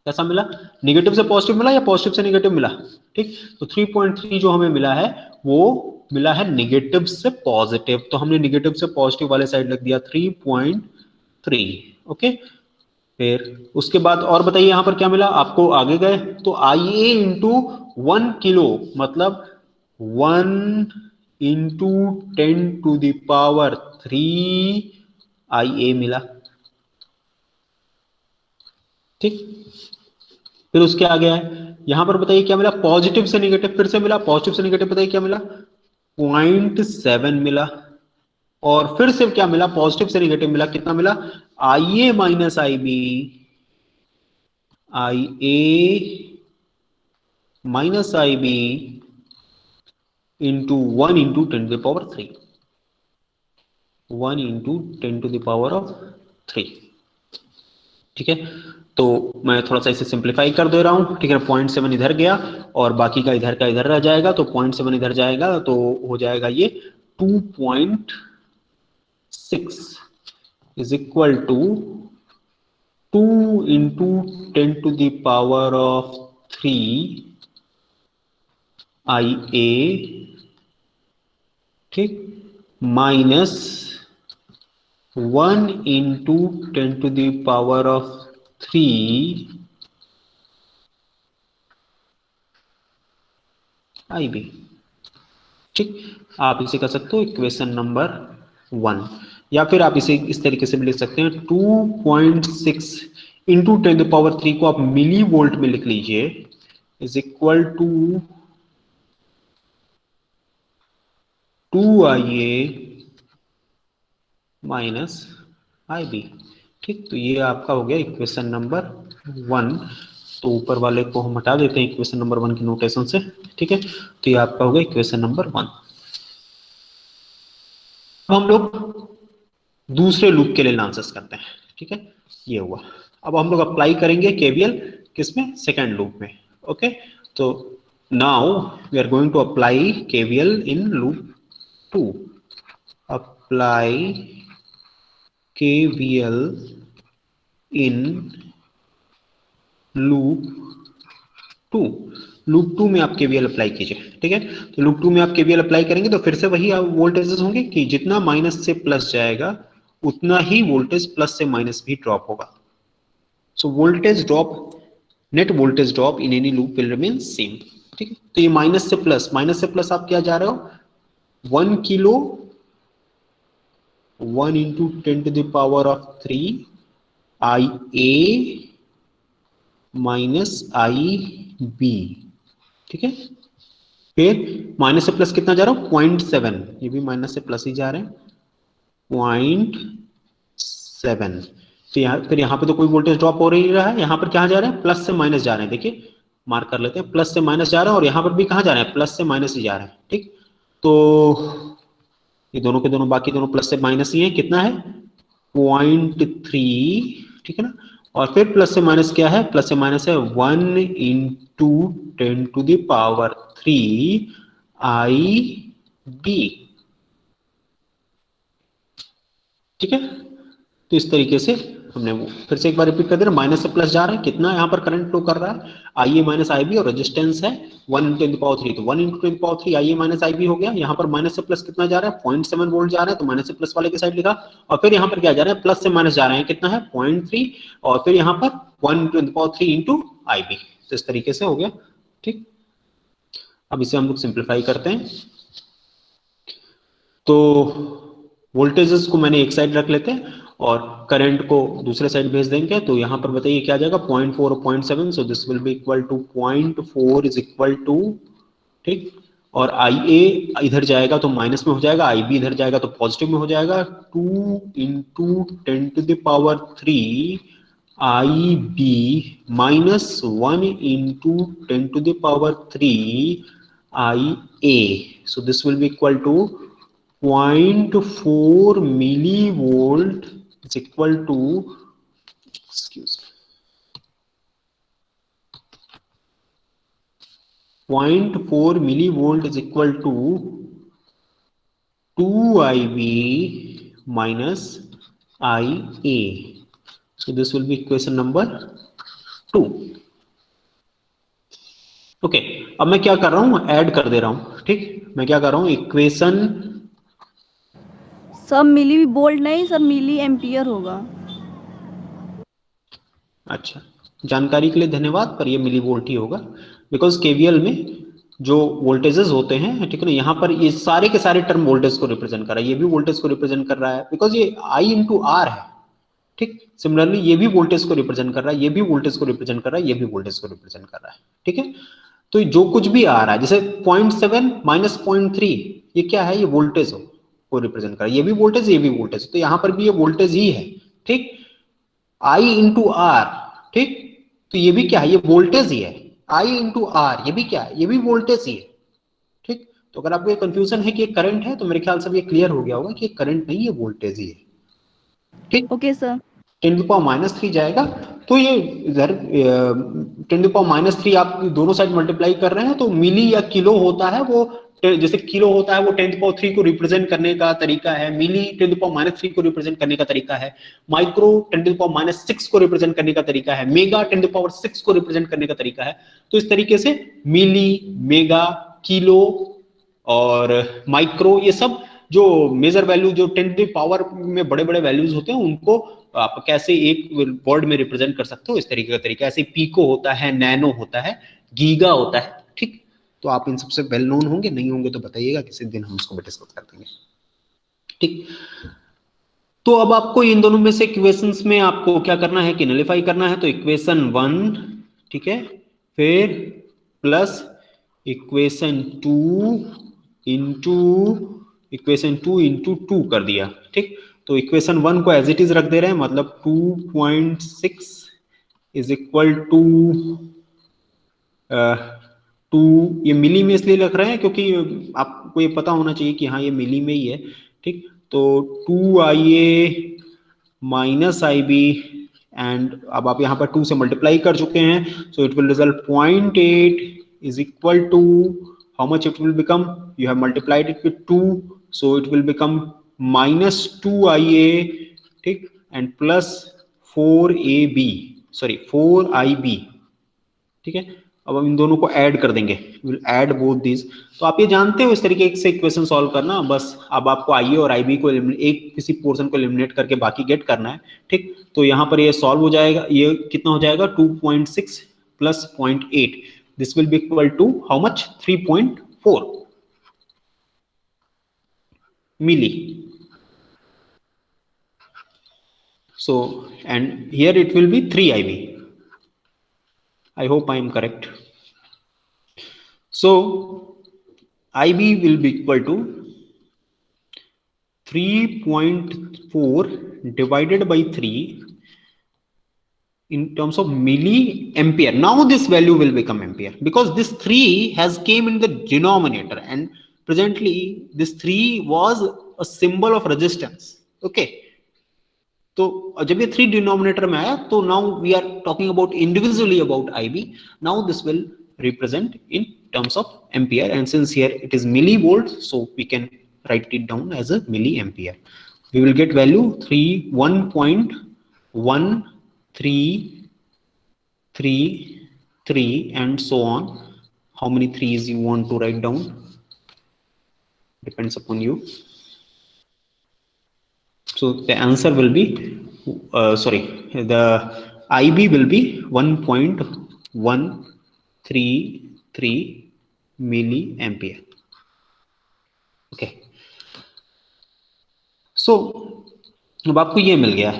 कैसा मिला, नेगेटिव से पॉजिटिव मिला या पॉजिटिव से नेगेटिव मिला, ठीक। तो 3.3 जो हमें मिला है वो मिला है नेगेटिव से पॉजिटिव, तो हमने नेगेटिव से पॉजिटिव वाले साइड लग दिया 3.3, ओके। फिर उसके बाद और बताइए यहां पर क्या मिला आपको, आगे गए तो आई ए इंटू 1 किलो मतलब 1 इंटू 10⁻³ आई ए मिला, ठीक। फिर उसके आगे है यहां पर बताइए क्या मिला, पॉजिटिव से निगेटिव फिर से मिला, पॉजिटिव से निगेटिव बताइए क्या मिला, 0.7 मिला। और फिर से क्या मिला, पॉजिटिव से निगेटिव मिला, कितना मिला, आई A minus I B, I A minus I B into 1 into 10⁻³ 1 into 10⁻³। ठीक है, तो मैं थोड़ा सा इसे सिंप्लीफाई कर दे रहा हूं। ठीक है, 0.7 इधर गया और बाकी का इधर रह जाएगा, तो 0.7 इधर जाएगा तो हो जाएगा ये 2.6 is equal to 2 into 10⁻³ I ए, ठीक, माइनस 1 इंटू 10⁻³ आई बी। ठीक, आप इसे कर सकते हो इक्वेशन नंबर 1, या फिर आप इसे इस तरीके से भी लिख सकते हैं 2.6 इंटू 10⁻³ को आप मिली वोल्ट में लिख लीजिए, is equal to 2 I A minus I B. ठीक, तो ये आपका हो गया इक्वेशन नंबर 1। तो ऊपर वाले को हम हटा देते हैं इक्वेशन नंबर 1 की नोटेशन से। ठीक है, तो ये आपका हो गया इक्वेशन नंबर 1। हम लोग दूसरे लूप के लिए आंसर्स करते हैं। ठीक है, ये हुआ। अब हम लोग अप्लाई करेंगे केवीएल किसमें, सेकेंड लूप में। ओके, तो now we are going to apply KVL in loop 2। Apply KVL in loop 2। Loop 2 में आप केवीएल अप्लाई कीजिए। ठीक है, तो लूप 2 में आप केवीएल अप्लाई करेंगे तो फिर से वही वोल्टेजेस होंगे कि जितना माइनस से प्लस जाएगा उतना ही वोल्टेज प्लस से माइनस भी ड्रॉप होगा। So voltage drop, net voltage drop in any loop will remain same. ठीक है, तो ये माइनस से प्लस आप क्या जा रहे हो, 1 kilo 1 into 10⁻³ I A minus I B. ठीक है, फिर माइनस से प्लस कितना जा रहा हूं, 0.7, ये भी माइनस से प्लस ही जा रहे हैं, 0.7। तो फिर यहाँ पे तो कोई वोल्टेज ड्रॉप हो नहीं रहा है, यहाँ पर क्या जा रहे हैं, प्लस से माइनस जा रहे हैं। देखिए मार्क कर लेते हैं, प्लस से माइनस जा रहा है और यहाँ पर भी कहाँ जा रहे हैं, प्लस से माइनस ही जा रहे हैं। ठीक, तो ये दोनों के दोनों, बाकी दोनों प्लस से माइनस ही है, कितना है 0.3। ठीक है ना, और फिर प्लस से माइनस क्या है, प्लस से माइनस है 1 इंटू 10⁻³ आई बी। ठीक है, तो इस तरीके से हमने वो फिर से एक बार रिपीट कर दे रहे, माइनस से प्लस जा रहा है, कितना यहाँ पर करंट फ्लो कर रहा है, आई ए माइनस आई बी, और रेजिस्टेंस है 1 इंटू 10⁻³ तो 1 into 10⁻³ I A minus I B हो गया। यहाँ पर माइनस से प्लस कितना जा रहा है, 0.7 वोल्ट जा रहा है, तो माइनस से प्लस वाले की साइड लिखा, और फिर यहाँ पर क्या जा रहा है, प्लस से माइनस जा रहे हैं, कितना है 0.3, और फिर यहाँ पर 1 इंटू 10⁻³ इंटू आई बी। तो इस तरीके से हो गया। ठीक, अब इसे हम लोग सिंप्लीफाई करते हैं। तो वोल्टेजेस को मैंने एक साइड रख लेते हैं और करंट को दूसरे साइड भेज देंगे, तो यहाँ पर बताइए क्या आ जाएगा, 0.4 और 0.7, so this will be equal to 0.4 is equal to, ठीक, और आई ए इधर जाएगा तो माइनस में हो जाएगा, आई बी इधर जाएगा तो पॉजिटिव में हो जाएगा, 2 into 10⁻³ I B minus 1 into 10⁻³ I A, so this will be equal to 0.4 millivolt is equal to, excuse me, 0.4 millivolt is equal to 2 IB minus IA. So this will be equation number 2. Okay, अब मैं क्या कर रहा हूं, add कर दे रहा हूं। ठीक, मैं क्या कर रहा हूं, इक्वेशन, सब मिली वोल्ट नहीं, सब मिली एम्पियर होगा। अच्छा, जानकारी के लिए धन्यवाद, पर ये मिली वोल्ट ही होगा, बिकॉज केवीएल में जो वोल्टेजेस होते हैं, ठीक है ना, यहाँ पर ये सारे के सारे टर्म वोल्टेज को रिप्रेजेंट कर रहा है, ये भी वोल्टेज को रिप्रेजेंट कर रहा है, बिकॉज ये आई इंटू आर है। ठीक, सिमिलरली ये भी वोल्टेज को रिप्रेजेंट कर रहा है, ये भी वोल्टेज को रिप्रेजेंट कर रहा है, ये भी वोल्टेज को रिप्रेजेंट कर रहा है। ठीक है, तो जो कुछ भी आ रहा है, जैसे 0.7 माइनस 0.3, ये क्या है, ये वोल्टेज को रिप्रेजेंट कर रहा है, ये भी वोल्टेज, ये भी वोल्टेज, तो यहाँ पर भी ये वोल्टेज ही है। ठीक, I इंटू आर, ठीक। तो ये भी क्या है, ये वोल्टेज ही है, I इंटू आर, ये भी क्या है, ये भी वोल्टेज ही है, ठीक। तो अगर आपको ये कंफ्यूजन है कि ये करंट है, तो मेरे ख्याल से ये क्लियर हो गया होगा कि ये करंट नहीं, ये वोल्टेज ही है, ठीक। Okay sir. 10⁻³ जाएगा, तो ये इधर 10⁻³ आप दोनों साइड मल्टीप्लाई कर रहे हैं, तो मिली या किलो होता है वो, जैसे किलो होता है वो 10⁻³ को रिप्रेजेंट करने का तरीका है, मिली 10⁻³ को रिप्रेजेंट करने का तरीका है, माइक्रो 10⁻6 को रिप्रेजेंट करने का तरीका है, मेगा 10�6 को रिप्रेजेंट करने का तरीका है। तो इस तरीके से मिली, मेगा, किलो और माइक्रो, ये सब जो मेजर वैल्यू जो 10⁻⁴ में बड़े बड़े वैल्यूज होते हैं, उनको आप कैसे एक वर्ड में रिप्रेजेंट कर सकते हो, इस तरीके का तरीका। ऐसे पीको होता है, नैनो होता है, गीगा होता है, ठीक। तो आप इन सबसे वेल नोन होंगे, नहीं होंगे तो बताइएगा, किसी दिन हम उसको डिस्कस कर देंगे, ठीक। तो अब आपको इन दोनों में से इक्वेशंस में आपको क्या करना है कि नलिफाई करना है। तो इक्वेशन 1, ठीक है, फिर plus equation 2 into equation 2 into 2 कर दिया, ठीक। तो इक्वेशन 1 को एज इट इज रख दे रहे हैं, मतलब 2.6 इज इक्वल टू 2, ये मिली में इसलिए लिख रहे हैं क्योंकि आपको ये पता होना चाहिए कि हाँ ये मिली में ही है, ठीक। तो 2IA माइनस IB, एंड अब आप यहाँ पर 2 से मल्टीप्लाई कर चुके हैं, so it will result 0.8 is equal to how much it will become, you have multiplied it with 2, so it will become -2IA, ठीक, and plus 4AB, sorry 4IB, ठीक है। अब हम इन दोनों को ऐड कर देंगे, विल ऐड बोथ दिस। तो आप ये जानते हो इस तरीके से इक्वेशन सॉल्व करना, बस अब आपको आईए और आईबी को एक किसी पोर्शन को एलिमिनेट करके बाकी गेट करना है, ठीक। तो यहाँ पर ये सॉल्व हो जाएगा, ये कितना हो जाएगा 2.6 plus 0.8, this will be equal to how much 3.4 milli. So and here it will be 3IB. I hope I am correct. So IB will be equal to 3.4 divided by 3 in terms of milliampere. Now this value will become ampere because this 3 has came in the denominator, and presently this 3 was a symbol of resistance, okay। तो जब ये 3 denominator में आया, तो now we are talking about individually about IB, now this will represent in terms of ampere, and since here it is millivolt, so we can write it down as a milliampere. We will get value 1.1333 and so on. How many threes you want to write down depends upon you. So the answer will be the IB will be 1.133 milliampere, okay। So अब आपको ये मिल गया,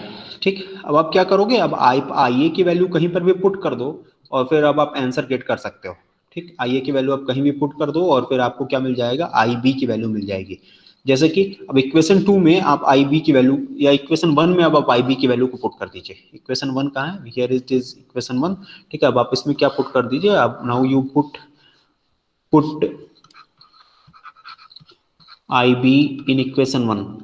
ठीक। अब आप क्या करोगे, अब आईए की वैल्यू कहीं पर भी पुट कर दो और फिर अब आप आंसर गेट कर सकते हो, ठीक। आईए की वैल्यू आप कहीं भी पुट कर दो और फिर आपको क्या मिल जाएगा, IB की वैल्यू मिल जाएगी। जैसे कि अब इक्वेशन 2 में आप IB की वैल्यू, या इक्वेशन 1 में अब आप IB की वैल्यू को पुट कर दीजिए। इक्वेशन 1 कहाँ है, हियर इट इज इक्वेशन 1, ठीक है। अब आप इसमें क्या पुट कर दीजिए, अब now you put IB in equation 1,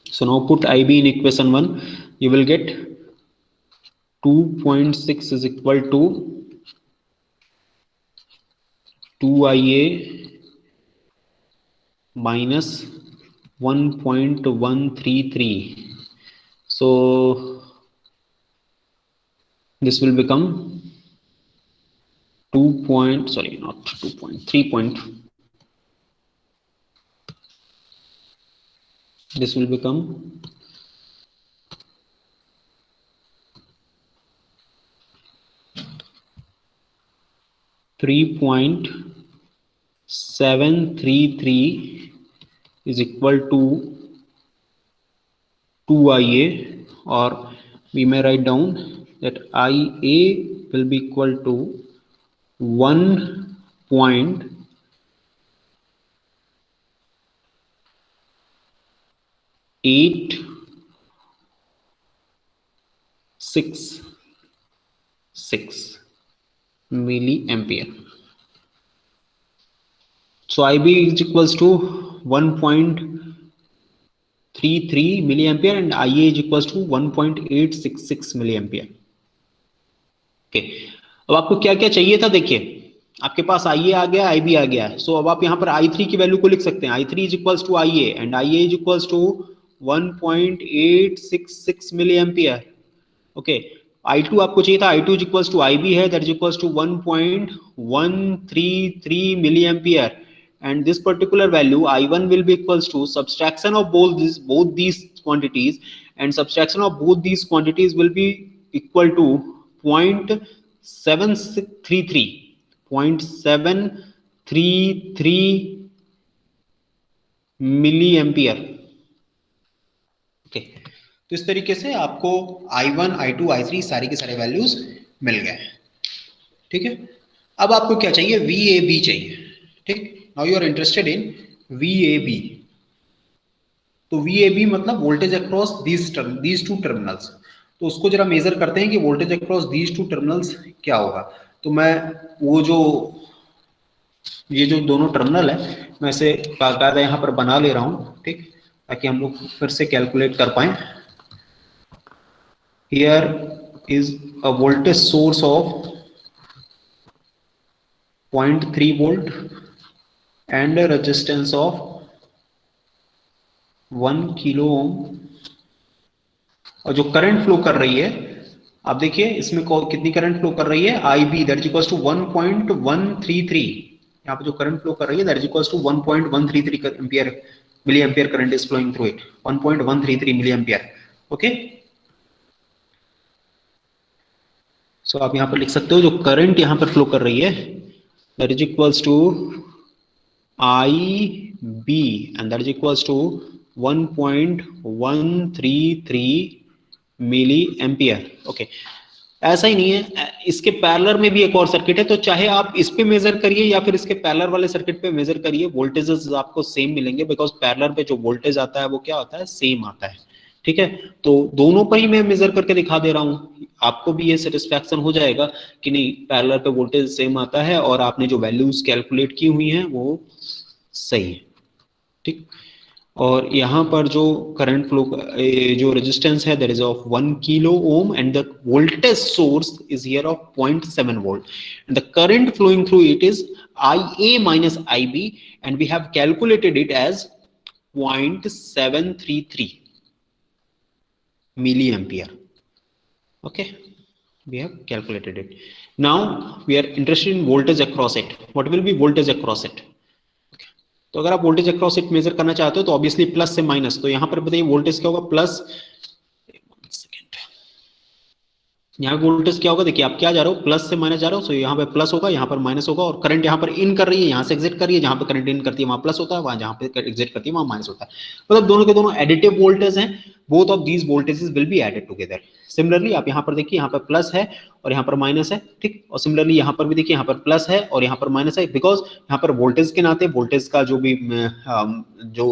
so now put IB in equation 1, you will get 2.6 is equal to 2IA minus 1.133, so this will become 3 this will become 3.733 is equal to 2IA, or we may write down that IA will be equal to 1.1 866 milliampere. So IB is equals to 1.33 milliampere and IA is equals to 1.866 milliampere. Okay, अब आपको क्या क्या चाहिए था, देखिए आपके पास IA आ गया, IB आ गया, सो अब आप यहाँ पर I3 की वैल्यू को लिख सकते हैं. I3 is equals to IA and IA is equals to 1.866 milliampere. Okay, I2 आपको चाहिए था, I2 is equals to IB है, that is equals to 1.133 milliampere, and this particular value I1 will be equals to subtraction of both these quantities, and subtraction of both these quantities will be equal to 0.733 milliampere. Okay, तो इस तरीके से आपको I1, I2, I3 सारे के सारे values मिल गए. ठीक है, अब आपको क्या चाहिए, VAB चाहिए. ठीक, now you are interested in VAB. तो VAB मतलब voltage across these two terminals. तो उसको जरा मेजर करते हैं कि voltage across these two terminals क्या होगा. तो मैं वो जो ये जो दोनों टर्मिनल है मैं इसे बाकायदा यहाँ पर बना ले रहा हूँ. ठीक, ताकि हम लोग फिर से कैलकुलेट कर पाए. Here is a voltage source of 0.3 volt and a resistance of 1 kilo ओम, और जो करंट फ्लो कर रही है आप देखिए इसमें कितनी करंट फ्लो कर रही है, IB that is equals to 1.133. यहाँ पे जो करंट फ्लो कर रही है that is equals to 1.133 ampere milli ampere current is flowing through it, 1.133 milli ampere. Okay, so आप यहाँ पर लिख सकते हो जो करंट यहाँ पर फ्लो कर रही है that is equals to IB and that is equals to 1.133 milli ampere. Okay, ऐसा ही नहीं है, इसके पैरेलल में भी एक और सर्किट है, तो चाहे आप इस पे मेजर करिए या फिर इसके पैरेलल वाले सर्किट पे मेजर करिए, वोल्टेजेस आपको सेम मिलेंगे, बिकॉज पैरेलल पे जो वोल्टेज आता है वो क्या होता है, सेम आता है. ठीक है, तो दोनों पर ही मैं मेजर करके दिखा दे रहा हूं, आपको भी ये सेटिस्फैक्शन हो जाएगा कि नहीं पैरेलल पे वोल्टेज सेम आता है और आपने जो वैल्यूज कैलकुलेट की हुई हैं वो सही है. ठीक, और यहाँ पर जो करंट फ्लो जो रेजिस्टेंस है that is of 1 kilo ohm and the voltage source is here of 0.7 volt and the current flowing through it is IA minus IB and we have calculated it as 0.733 milliampere. Okay, we have calculated it. Now we are interested in voltage across it. What will be voltage across it? तो अगर आप voltage across it major करना चाहते हो तो obviously plus से minus, तो यहां पर बताइए वोल्टेज क्या होगा, प्लस, यहाँ वोल्टेज क्या होगा, देखिए आप क्या जा रहे हो, प्लस से माइनस जा रहे हो, सो यहाँ पे प्लस होगा, यहाँ पर माइनस होगा, और करंट यहाँ पर इन कर रही है, यहाँ से एग्जिट कर रही है, जहां पे करंट इन करती है वहां प्लस होता है, वहां जहां पे एग्जिट करती है वहां माइनस होता है. मतलब दोनों के दोनों एडिटिव वोल्टेज हैं, both of these voltages will be added together. Similarly आप यहाँ पर देखिए यहाँ पर प्लस है और यहाँ पर माइनस है. ठीक, और सिमिलरली यहाँ पर भी देखिए यहाँ पर प्लस है और यहाँ पर माइनस है, बिकॉज यहाँ पर वोल्टेज के नाते वोल्टेज का जो भी जो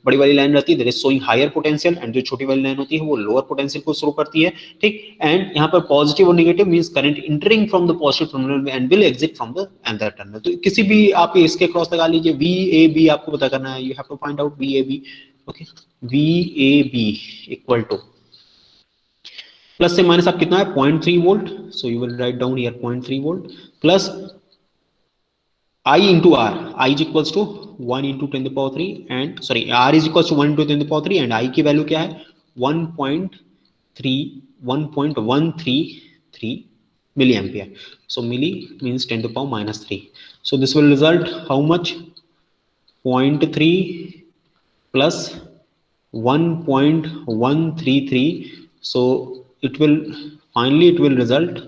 बड़ी वाली लाइन रहती है that is showing higher potential and जो छोटी वाली लाइन होती है वो लोअर पोटेंशियल को शो करती है. ठीक, एंड यहाँ पर पॉजिटिव और negative means current entering from the positive terminal and will exit from the other terminal. तो किसी भी आप इसके क्रॉस लगा लीजिए, VAB आपको पता करना है, you have to find out VAB. Okay, VAB equal to plus से माइनस आप कितना है 0.3 volt, so you will write down here 0.3 volt plus I into R, I is equals to 1 into 10 to the power 3 and sorry R is equals to 1 into 10 to the power 3 and I की value क्या है 1.133 milliampere. So milli means 10 to the power minus 3. So this will result how much, 0.3 plus 1.133. So it will result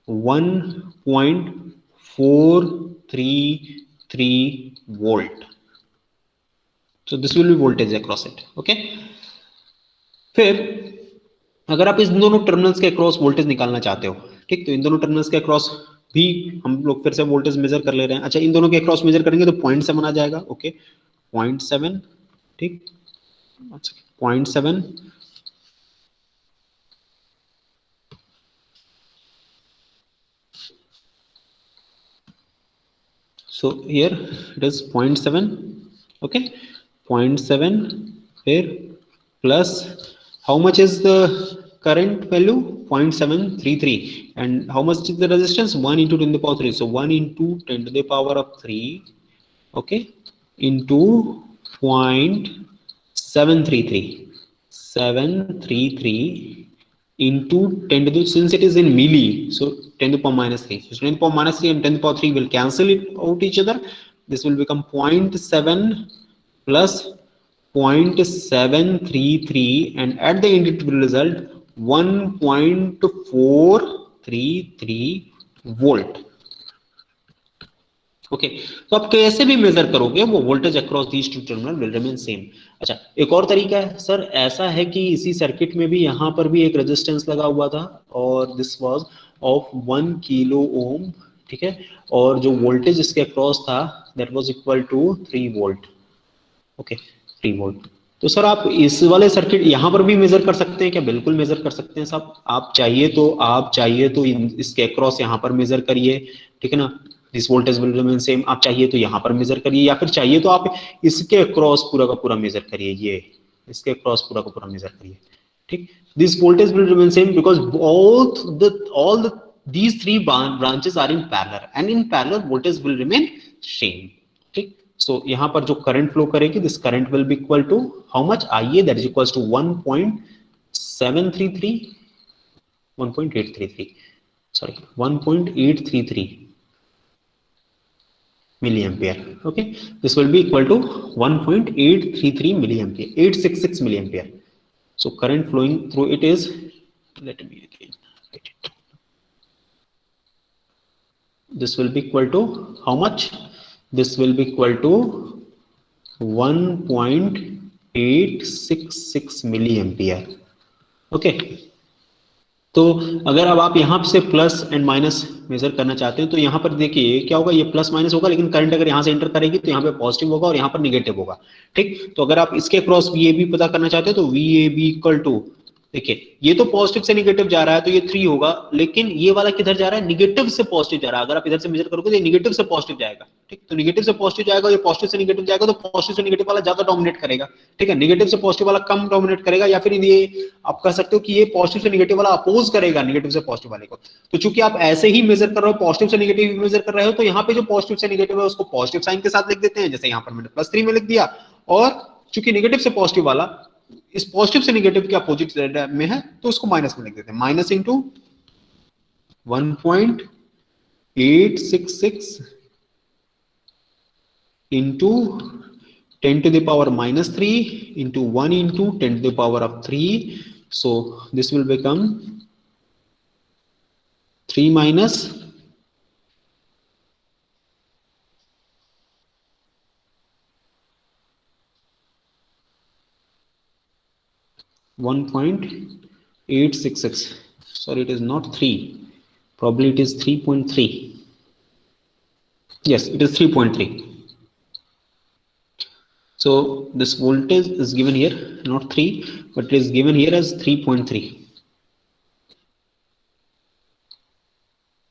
1.433 volt. So this will be voltage across it. Okay, फिर अगर आप इस दोनों terminals के across voltage निकालना चाहते हो, ठीक, तो इन दोनों टर्मिनल्स के अक्रॉस भी हम लोग फिर से वोल्टेज मेजर कर ले रहे हैं. अच्छा, इन दोनों के अक्रॉस मेजर करेंगे तो 0.7 आ जाएगा. ओके, 0.7. ठीक, 0.7. So here it is 0.7. Okay, 0.7 here plus how much is the current value? 0.733. And how much is the resistance? 1 into 10 to the power 3. So 1 into 10 to the power of 3, okay, into 0.733 into 10 to the, since it is in milli, so 10 to the power minus 3, so 10 to the power minus 3 and 10 to the power 3 will cancel it out each other. This will become 0.7 plus 0.733, and at the end it will result 1.433 volt. Okay, तो आप कैसे भी major करोगे वो voltage across these to terminal will remain same. अच्छा, एक और तरीका है सर, ऐसा है कि इसी सर्किट में भी यहाँ पर भी एक रेजिस्टेंस लगा हुआ था और this was of 1 kilo ohm, ठीक है, और जो वोल्टेज इसके अक्रॉस था that was equal to 3 volt. Okay, 3 volt. तो सर आप इस वाले सर्किट यहाँ पर भी मेजर कर सकते हैं क्या? बिल्कुल मेजर कर सकते हैं साहब, आप चाहिए तो इसके अक्रॉस यहाँ पर मेजर करिए, ठीक है ना, this voltage will remain same. आप चाहिए तो यहाँ पर मेजर करिए, या फिर चाहिए तो आप इसके अक्रॉस पूरा का पूरा मेजर करिए, ये इसके अक्रॉस पूरा का पूरा मेजर करिए, ठीक। This voltage will remain same because all these three branches are in parallel, and in parallel voltage will remain same, ठीक। सो यहाँ पर जो करंट फ्लो करेगी, this current will be equal to how much? आइए, that is equal to 1.733 1.833 sorry 1.833 milliampere. Okay, this will be equal to 1.833 milliampere, 866 milliampere. So current flowing through it is, let me again write it, this will be equal to how much? This will be equal to 1.866 milliampere. Okay, तो अगर अब आप यहाँ से plus and minus major करना चाहते हैं तो यहाँ पर देखिए क्या होगा, ये प्लस माइनस होगा, लेकिन करंट अगर यहाँ से एंटर करेगी तो यहाँ पे पॉजिटिव होगा और यहाँ पर निगेटिव होगा, ठीक। तो अगर आप इसके क्रॉस VAB पता करना चाहते हो तो VAB इक्वल टू, देखिए ये तो पॉजिटिव से निगेटिव जा रहा है तो ये 3 होगा, लेकिन ये वाला किधर जा रहा है? निगेटिव से पॉजिटिव जा रहा है। अगर आप इधर से मेजर करोगे तो ये निगेटिव से पॉजिटिव जाएगा, ठीक। तो निगेटिव से पॉजिटिव जाएगा, ये पॉजिटिव से निगेटिव जाएगा, तो पॉजिटिव से निगेटिव वाला ज्यादा डोमिनेट करेगा, ठीक है। निगेटिव से पॉजिटिव वाला कम डोमिनेट करेगा, या फिर ये आप कह सकते हो कि ये पॉजिटिव से निगेटिव वाला अपोज करेगा निगेटिव से पॉजिटिव वाले को। तो चूंकि आप ऐसे ही मेजर कर रहे हो, पॉजिटिव से निगेटिव मेजर कर रहे हो, तो यहाँ पे जो पॉजिटिव से निगेटिव है उसको पॉजिटिव साइन के साथ लिख देते हैं, जैसे यहाँ पर मैंने +3 में लिख दिया, और चूंकि निगेटिव से पॉजिटिव वाला इस पॉजिटिव से निगेटिव के अपोजिट में है तो उसको माइनस में लिख देते हैं, minus into 1.866 into 10 to the power minus 3 into 1 into 10 to the power of 3. So this will become 3 minus 1.866. Sorry, it is not 3. Probably it is 3.3. Yes, it is 3.3. So this voltage is given here, not 3, but it is given here as 3.3.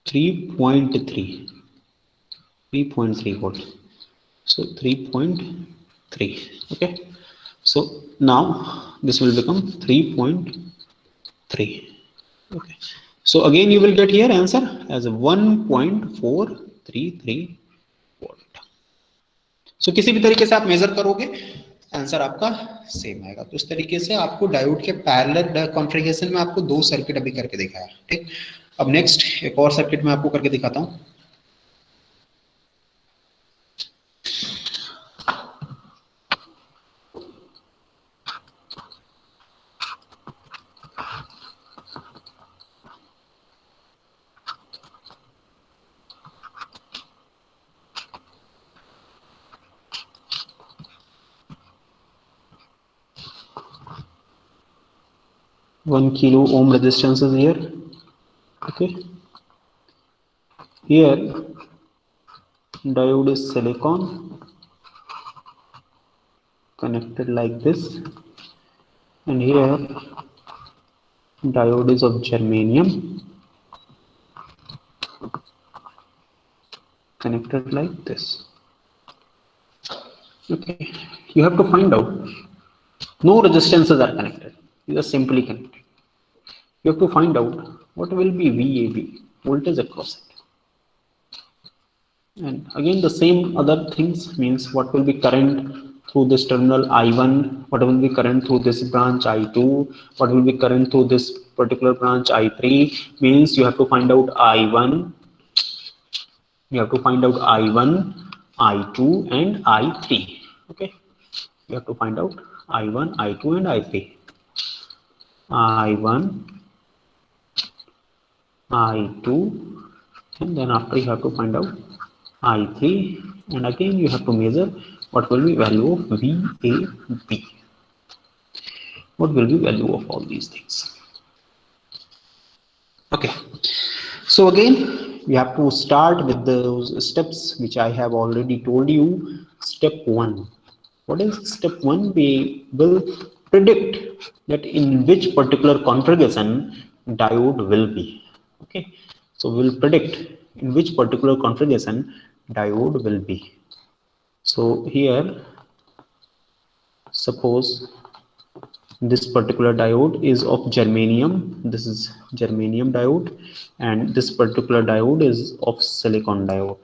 3.3 volt. So 3.3. Okay. So now this will become 3.3. Okay. So again you will get here answer as 1.433 volt. So किसी भी तरीके से आप major करोगे answer आपका same आएगा। तो इस तरीके से आपको डायोड के पैरेलल कॉन्फ़िगरेशन में आपको 2 सर्किट अभी करके दिखाया, ठीक। अब नेक्स्ट एक और सर्किट में आपको करके दिखाता हूँ। One kilo ohm resistance is here. Okay, here diode is silicon connected like this, and here diode is of germanium, connected like this. Okay, you have to find out. No resistances are connected. These are simply connected. You have to find out what will be VAB, voltage across it. And again the same other things, means what will be current through this terminal I1, what will be current through this branch I2, what will be current through this particular branch I3. Means you have to find out I1, you have to find out I1, I2 and I3. Okay, you have to find out I1, I2 and I3. I1, I2, and then after you have to find out I3, and again you have to measure what will be value of VAB. What will be value of all these things? Okay, so again we have to start with those steps which I have already told you. Step 1. What is step 1? We will predict that in which particular configuration diode will be. Okay, so we will predict in which particular configuration diode will be. So here suppose this particular diode is of germanium, this is germanium diode, and this particular diode is of silicon diode.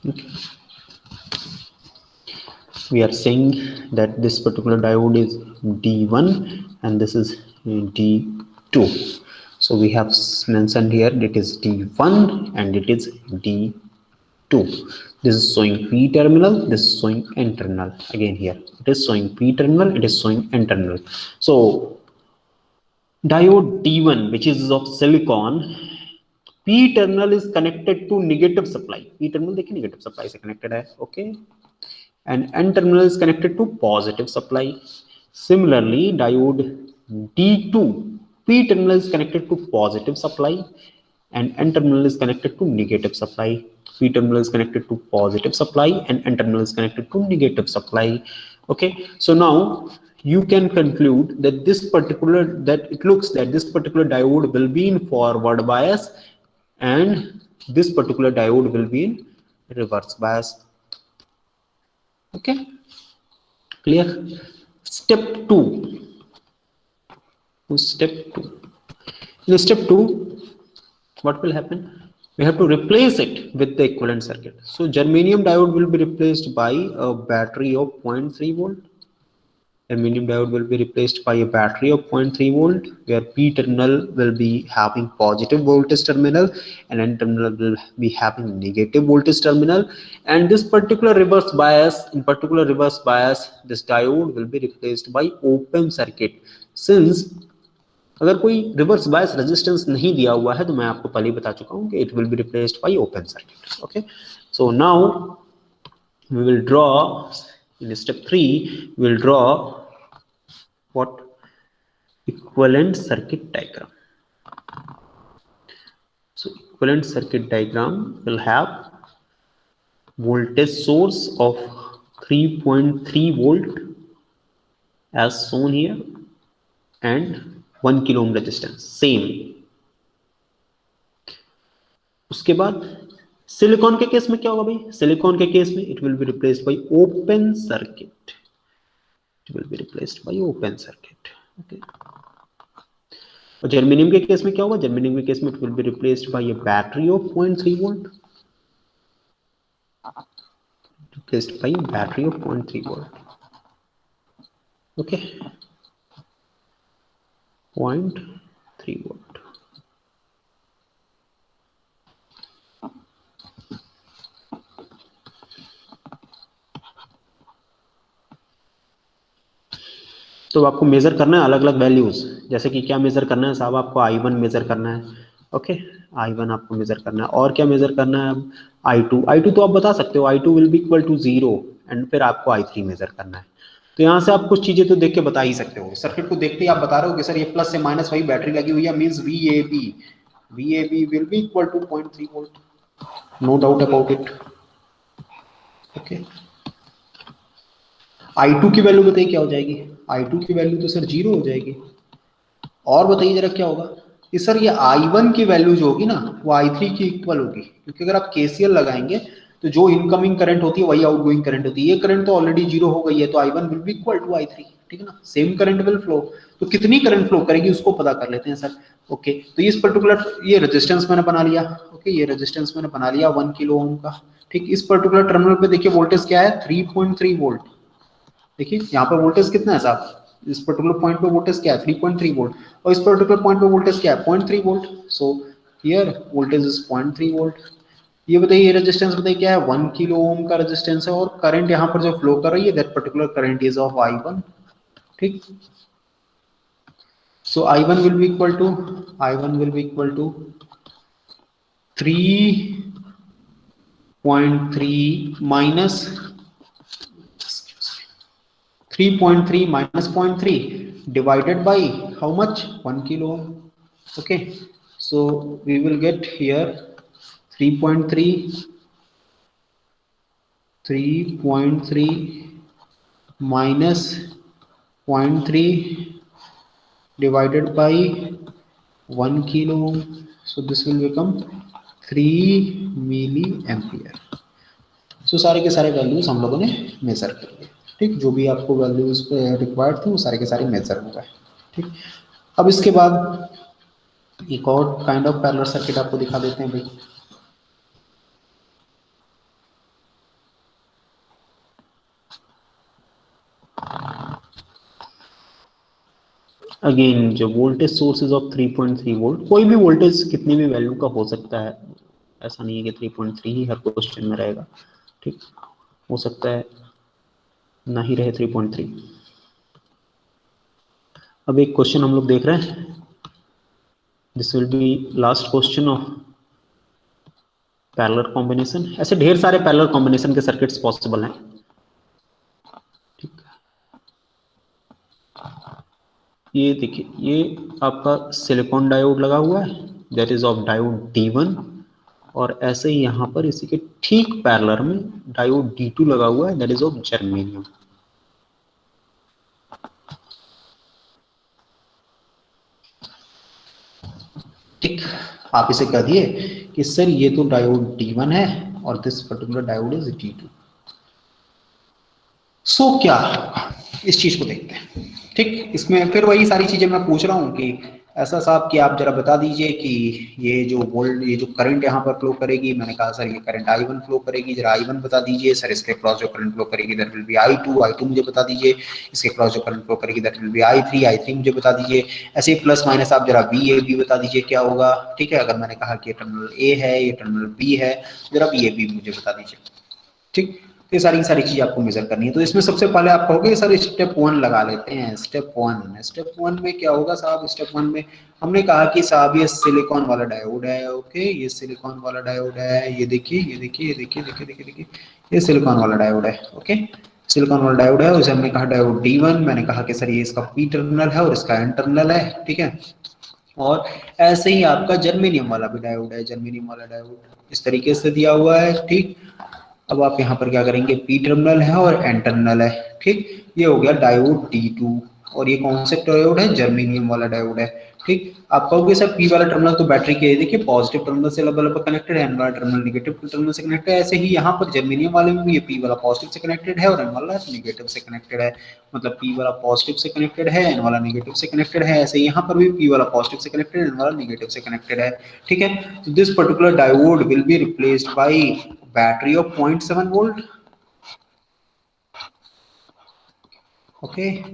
Okay. We are saying that this particular diode is D1 and this is D2. So we have mentioned here it is D1 and it is D2. This is showing P terminal, this is showing N terminal. Again here it is showing P terminal, it is showing N terminal. So diode D1, which is of silicon, P terminal is connected to negative supply. P terminal देखिए negative supply से connected है. Okay, and N terminal is connected to positive supply. Similarly, diode D2, P terminal is connected to positive supply and N terminal is connected to negative supply. P terminal is connected to positive supply and N terminal is connected to negative supply. Okay, so now you can conclude that it looks that this particular diode will be in forward bias and this particular diode will be in reverse bias. Okay, clear? Step 2. Step 2. In step 2, what will happen? We have to replace it with the equivalent circuit. So germanium diode will be replaced by a battery of 0.3 volt. Germanium diode will be replaced by a battery of 0.3 volt, where P terminal will be having positive voltage terminal and N terminal will be having negative voltage terminal. And this particular reverse bias, this diode will be replaced by open circuit. Since अगर कोई reverse bias resistance नहीं दिया हुआ है तो मैं आपको पहले ही बता चुका हूं कि it will be replaced by open circuit. Okay, so now we will draw in step 3 we will draw what? Equivalent circuit diagram. So equivalent circuit diagram will have voltage source of 3.3 volt as shown here and 1 kilo ohm resistance same. उसके बाद silicon के case में क्या होगा भाई? Silicon के case में it will be replaced by open circuit. It will be replaced by open circuit. Okay, और जर्मेनियम के केस में क्या होगा? जर्मेनियम के केस में it will be replaced bye a battery of 0.3 volt. Replaced by battery of 0.3 volt. Okay, 0.3 volt. तो आपको major करना है अलग अलग वैल्यूज. जैसे कि क्या मेजर करना है साहब? आपको I1 मेजर करना है. ओके, I1 आपको मेजर करना है. और क्या मेजर करना है? I2 तो आप बता सकते हो I2 will be equal to 0 and फिर आपको I3 मेजर करना है. तो यहाँ से आप कुछ चीजें तो देख के बता ही सकते हो. सर्किट को देखते ही आप बता रहे हो कि सर ये प्लस से माइनस वही बैटरी लगी हुई है, means VAB will be equal to 0.3 volt. No doubt about it. Okay, I2 की वैल्यू बताइए क्या हो जाएगी, I2 की वैल्यू तो सर 0 हो जाएगी। और बताइए जरा क्या होगा कि सर ये I1 की वैल्यू जो होगी ना वो I3 की इक्वल होगी, क्योंकि अगर आप KCL लगाएंगे तो जो इनकमिंग करंट होती है वही आउटगोइंग करंट होती है। ये करंट तो ऑलरेडी 0 हो गई है, तो I1 will be equal to I3, ठीक है ना, सेम करंट विल फ्लो। तो कितनी करंट फ्लो करेगी उसको पता कर लेते हैं सर। ओके, तो इस पर्टिकुलर ये रेजिस्टेंस मैंने बना लिया। ओके, ये रेजिस्टेंस मैंने बना लिया 1 किलो ओम का। ठीक, इस पर्टिकुलर टर्मिनल पे देखिए वोल्टेज क्या है, 3.3 वोल्ट। देखिए यहाँ पर वोल्टेज कितना है साहब, इस पर्टिकुलर पॉइंट पे वोल्टेज क्या है 3.3 वोल्ट, और इस पर्टिकुलर पॉइंट पे वोल्टेज क्या है 0.3 volt. So here voltage is 0.3 volt. ये बताइए ये रेजिस्टेंस बताइए क्या है, 1 किलो ओम का रेजिस्टेंस है, और करंट यहाँ पर जो फ्लो कर रही है that particular current is of I1। ठीक, so I1 will be equal to, I1 will be equal to 3.3 minus 3.3 minus 0.3 divided by how much, 1 kilo ohm. Okay, so we will get here 3.3 minus 0.3 divided by 1 kilo ohm, so this will become 3 milliampere. सो सारे के सारे values हम लोगों ने major कर लिए। ठीक, जो भी आपको वैल्यूज रिक्वायर्ड थे वो सारे के सारे मेजर हो गए। ठीक, अब इसके बाद एक और काइंड ऑफ पैरेलल सर्किट आपको दिखा देते हैं भाई। अगेन जो वोल्टेज सोर्सेज ऑफ 3.3 वोल्ट, कोई भी वोल्टेज कितनी भी वैल्यू का हो सकता है, ऐसा नहीं है कि 3.3 ही हर क्वेश्चन में रहेगा। ठीक, हो सकता है ना ही रहे 3.3। अब एक क्वेश्चन हम लोग देख रहे हैं, this will B last question of parallel combination. ऐसे ढेर सारे पैरेलल कॉम्बिनेशन के सर्किट्स पॉसिबल हैं। ठीक, ये देखिए ये आपका सिलिकॉन डायोड लगा हुआ है, that is of diode D1, और ऐसे ही यहाँ पर इसी के ठीक पैरेलल में डायोड D2 लगा हुआ है, दैट इज ऑफ जर्मेनियम। ठीक, आप इसे कह दिए कि सर ये तो डायोड D1 है और this particular diode is D2। सो क्या होगा, इस चीज को देखते हैं। ठीक, इसमें फिर वही सारी चीजें मैं पूछ रहा हूँ कि ऐसा साहब कि आप जरा बता दीजिए कि ये जो वोल्ट, ये जो करंट यहाँ पर फ्लो करेगी, मैंने कहा सर ये करंट I1 फ्लो करेगी, जरा I1 बता दीजिए। सर इसके क्रॉस जो करंट फ्लो करेगी दैट विल बी I2 मुझे बता दीजिए। इसके क्रॉस जो करंट फ्लो करेगी दैट विल बी I3 मुझे बता दीजिए। ऐसे ही प्लस माइनस आप जरा VAB बता दीजिए क्या होगा। ठीक है, अगर मैंने कहा कि ये टर्मिनल A है, ये टर्मिनल B है, जरा VAB मुझे बता दीजिए। ठीक, ये सारी चीज आपको मेजर करनी है। तो इसमें सबसे पहले आप कहोगे सर स्टेप 1 लगा लेते हैं। स्टेप वन में क्या होगा साहब, स्टेप 1 में हमने कहा कि साहब ये सिलिकॉन वाला डायोड है। ओके, ये सिलिकॉन वाला डायोड है, ये देखिए ये सिलिकॉन वाला डायोड है। ओके, सिलिकॉन वाला डायोड है, उसे हमने कहा डायोड D1। मैंने कहा कि सर ये इसका पी टर्मिनल है और इसका एन टर्मिनल है। ठीक है, और ऐसे ही आपका जर्मेनियम वाला भी डायोड है, जर्मेनियम वाला डायोड इस तरीके से दिया हुआ है। ठीक, अब आप यहाँ पर क्या करेंगे, पी टर्मिनल है और एन टर्मिनल है। ठीक, ये हो गया डायोड D2, और ये कौन सा डायोड है, जर्मेनियम वाला डायोड है। ठीक, आप कहोगे सर पी वाला टर्मिनल तो बैटरी के देखिए पॉजिटिव टर्मिनल से लगभग कनेक्टेड है, एन वाला टर्मिनल नेगेटिव टर्मिनल से कनेक्टेड है। ऐसे ही यहाँ पर जर्मेनियम वाले में भी ये पी वाला पॉजिटिव से कनेक्टेड है और एन वाला नेगेटिव से कनेक्टेड है। मतलब पी वाला पॉजिटिव से कनेक्टेड है, एन वाला नेगेटिव से कनेक्टेड है। ऐसे यहाँ पर भी पी वाला पॉजिटिव से कनेक्टेड, एन वाला नेगेटिव से कनेक्टेड है। ठीक है, तो this particular diode will be replaced bye battery of 0.7 volt. Okay,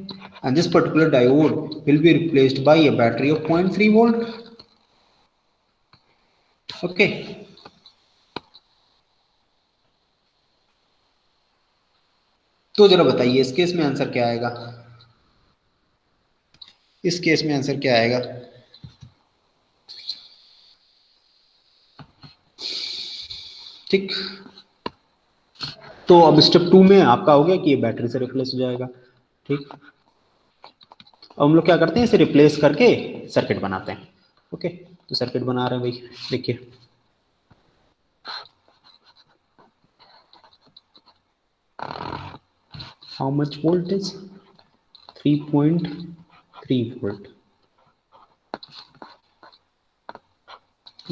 and this particular diode will be replaced by a battery of 0.3 volt. Okay, तो जरा बताइए इस केस में आंसर क्या आएगा, इस केस में आंसर क्या आएगा। ठीक, तो अब स्टेप 2 में आपका हो गया कि ये बैटरी से रिप्लेस हो जाएगा। ठीक, अब हम लोग क्या करते हैं, इसे रिप्लेस करके सर्किट बनाते हैं। ओके, तो सर्किट बना रहे हैं भाई, देखिए how much voltage? 3.3 volt.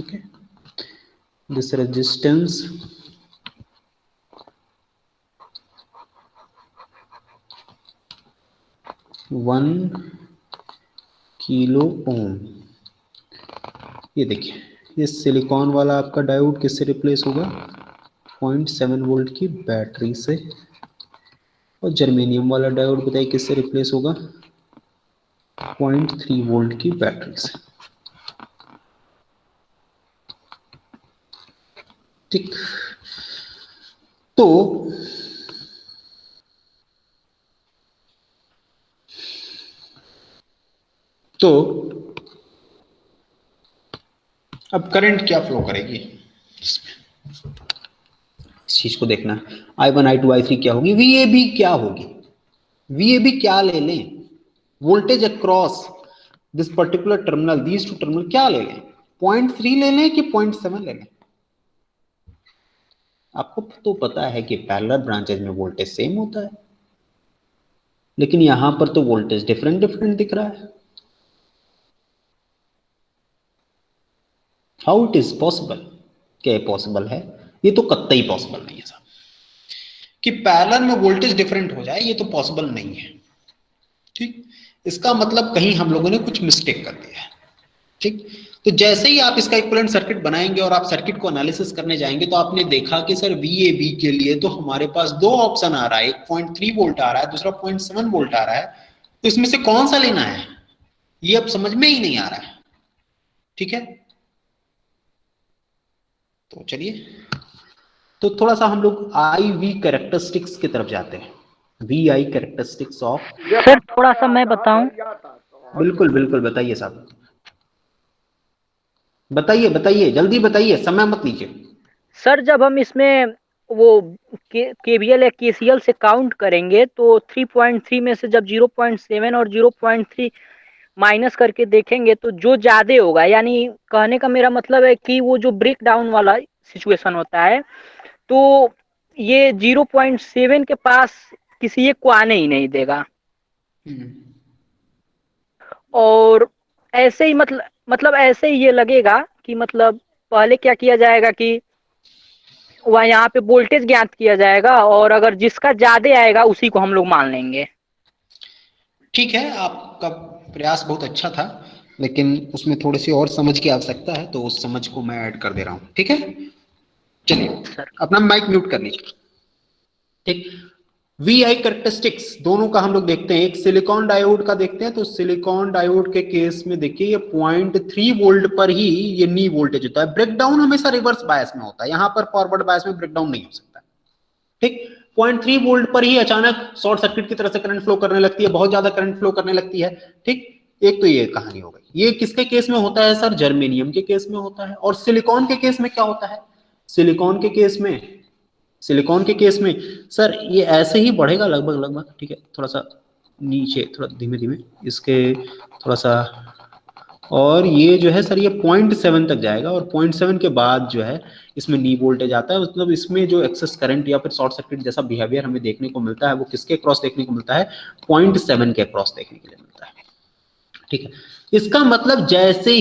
Okay, this resistance one kilo ohm. ये देखिए, ये सिलिकॉन वाला आपका डायोड किससे रिप्लेस होगा? 0.7 वोल्ट की बैटरी से। और जर्मेनियम वाला डायोड बताइए किससे रिप्लेस होगा? 0.3 वोल्ट की बैटरी से। ठीक, तो अब करंट क्या फ्लो करेगी इसमें, इस चीज को देखना है। I1 I2 I3 क्या होगी, VAB क्या होगी, VAB क्या ले लें, voltage across this particular terminal, these two terminal क्या ले लें, 0.3 ले लें कि 0.7 ले लें? आपको तो पता है कि पैरेलल ब्रांचेज में वोल्टेज सेम होता है, लेकिन यहां पर तो वोल्टेज डिफरेंट डिफरेंट दिख रहा है। How it is possible? क्या पॉसिबल है? ये तो कतई पॉसिबल नहीं है साहब कि पैरेलल में वोल्टेज डिफरेंट हो जाए, ये तो पॉसिबल नहीं है। ठीक, इसका मतलब कहीं हम लोगों ने कुछ मिस्टेक कर दिया है। ठीक, तो जैसे ही आप इसका इक्विवेलेंट सर्किट बनाएंगे और आप सर्किट को एनालिसिस करने जाएंगे तो आपने देखा कि सर VAB के लिए तो हमारे पास दो ऑप्शन आ रहा है, एक 0.3 वोल्ट आ रहा है, दूसरा 0.7 वोल्ट आ रहा है। तो इसमें से कौन सा लेना है ये अब समझ में ही नहीं आ रहा है। ठीक है, तो चलिए, तो थोड़ा सा हम लोग IV कैरेक्टरिस्टिक्स की तरफ जाते हैं। VI characteristics of. सर थोड़ा सा मैं बताऊं? बिल्कुल बिल्कुल, बताइए साहब, बताइए बताइए, जल्दी बताइए, समय मत लीजिए। सर जब हम इसमें वो KVL या KCL से काउंट करेंगे तो 3.3 में से जब 0.7 और 0.3 माइनस करके देखेंगे तो जो ज्यादा होगा, यानी कहने का मेरा मतलब है कि वो जो ब्रेक डाउन वाला सिचुएशन होता है तो ये 0.7 के पास किसी एक को आने ही नहीं देगा। और ऐसे ही मतलब ऐसे ही ये लगेगा कि मतलब पहले क्या किया जाएगा कि वह यहाँ पे वोल्टेज ज्ञात किया जाएगा और अगर जिसका ज्यादा आएगा उसी को हम लोग मान लेंगे। ठीक है, आपका प्रयास बहुत अच्छा था, लेकिन उसमें थोड़ी सी और समझ की आवश्यकता है, तो उस समझ को मैं ऐड कर दे रहा हूँ। ठीक है, चलिए अपना माइक म्यूट कर लीजिए। ठीक, VI कैरेक्टरिस्टिक्स दोनों का हम लोग देखते हैं। एक सिलिकॉन डायोड का देखते हैं, तो सिलिकॉन डायोड के केस में देखिए ये 0.3 वोल्ट पर ही ये नी वोल्टेज होता है। ब्रेकडाउन हमेशा रिवर्स बायस में होता है, यहां पर फॉरवर्ड बायस में ब्रेकडाउन नहीं हो सकता। ठीक, 0.3 वोल्ट पर ही अचानक शॉर्ट सर्किट की तरह से करंट फ्लो करने लगती है, बहुत ज्यादा करंट फ्लो करने लगती है। ठीक, एक तो ये कहानी हो गई। ये किसके केस में होता है सर? जर्मेनियम के केस में होता है। और सिलिकॉन के केस में क्या होता है? सिलिकॉन के केस में सर ये ऐसे ही बढ़ेगा लगभग लगभग। ठीक है, थोड़ा सा नीचे, थोड़ा धीमे धीमे इसके, थोड़ा सा, और ये जो है सर ये 0.7 तक जाएगा और 0.7 के बाद जो है इसमें नी वोल्टेज आता है। मतलब इसमें जो एक्सेस करंट या फिर शॉर्ट सर्किट जैसा बिहेवियर हमें देखने को मिलता है वो किसके क्रॉस देखने को मिलता है? 0.7 के क्रॉस देखने के लिए मिलता है। ठीक है, इसका मतलब जैसे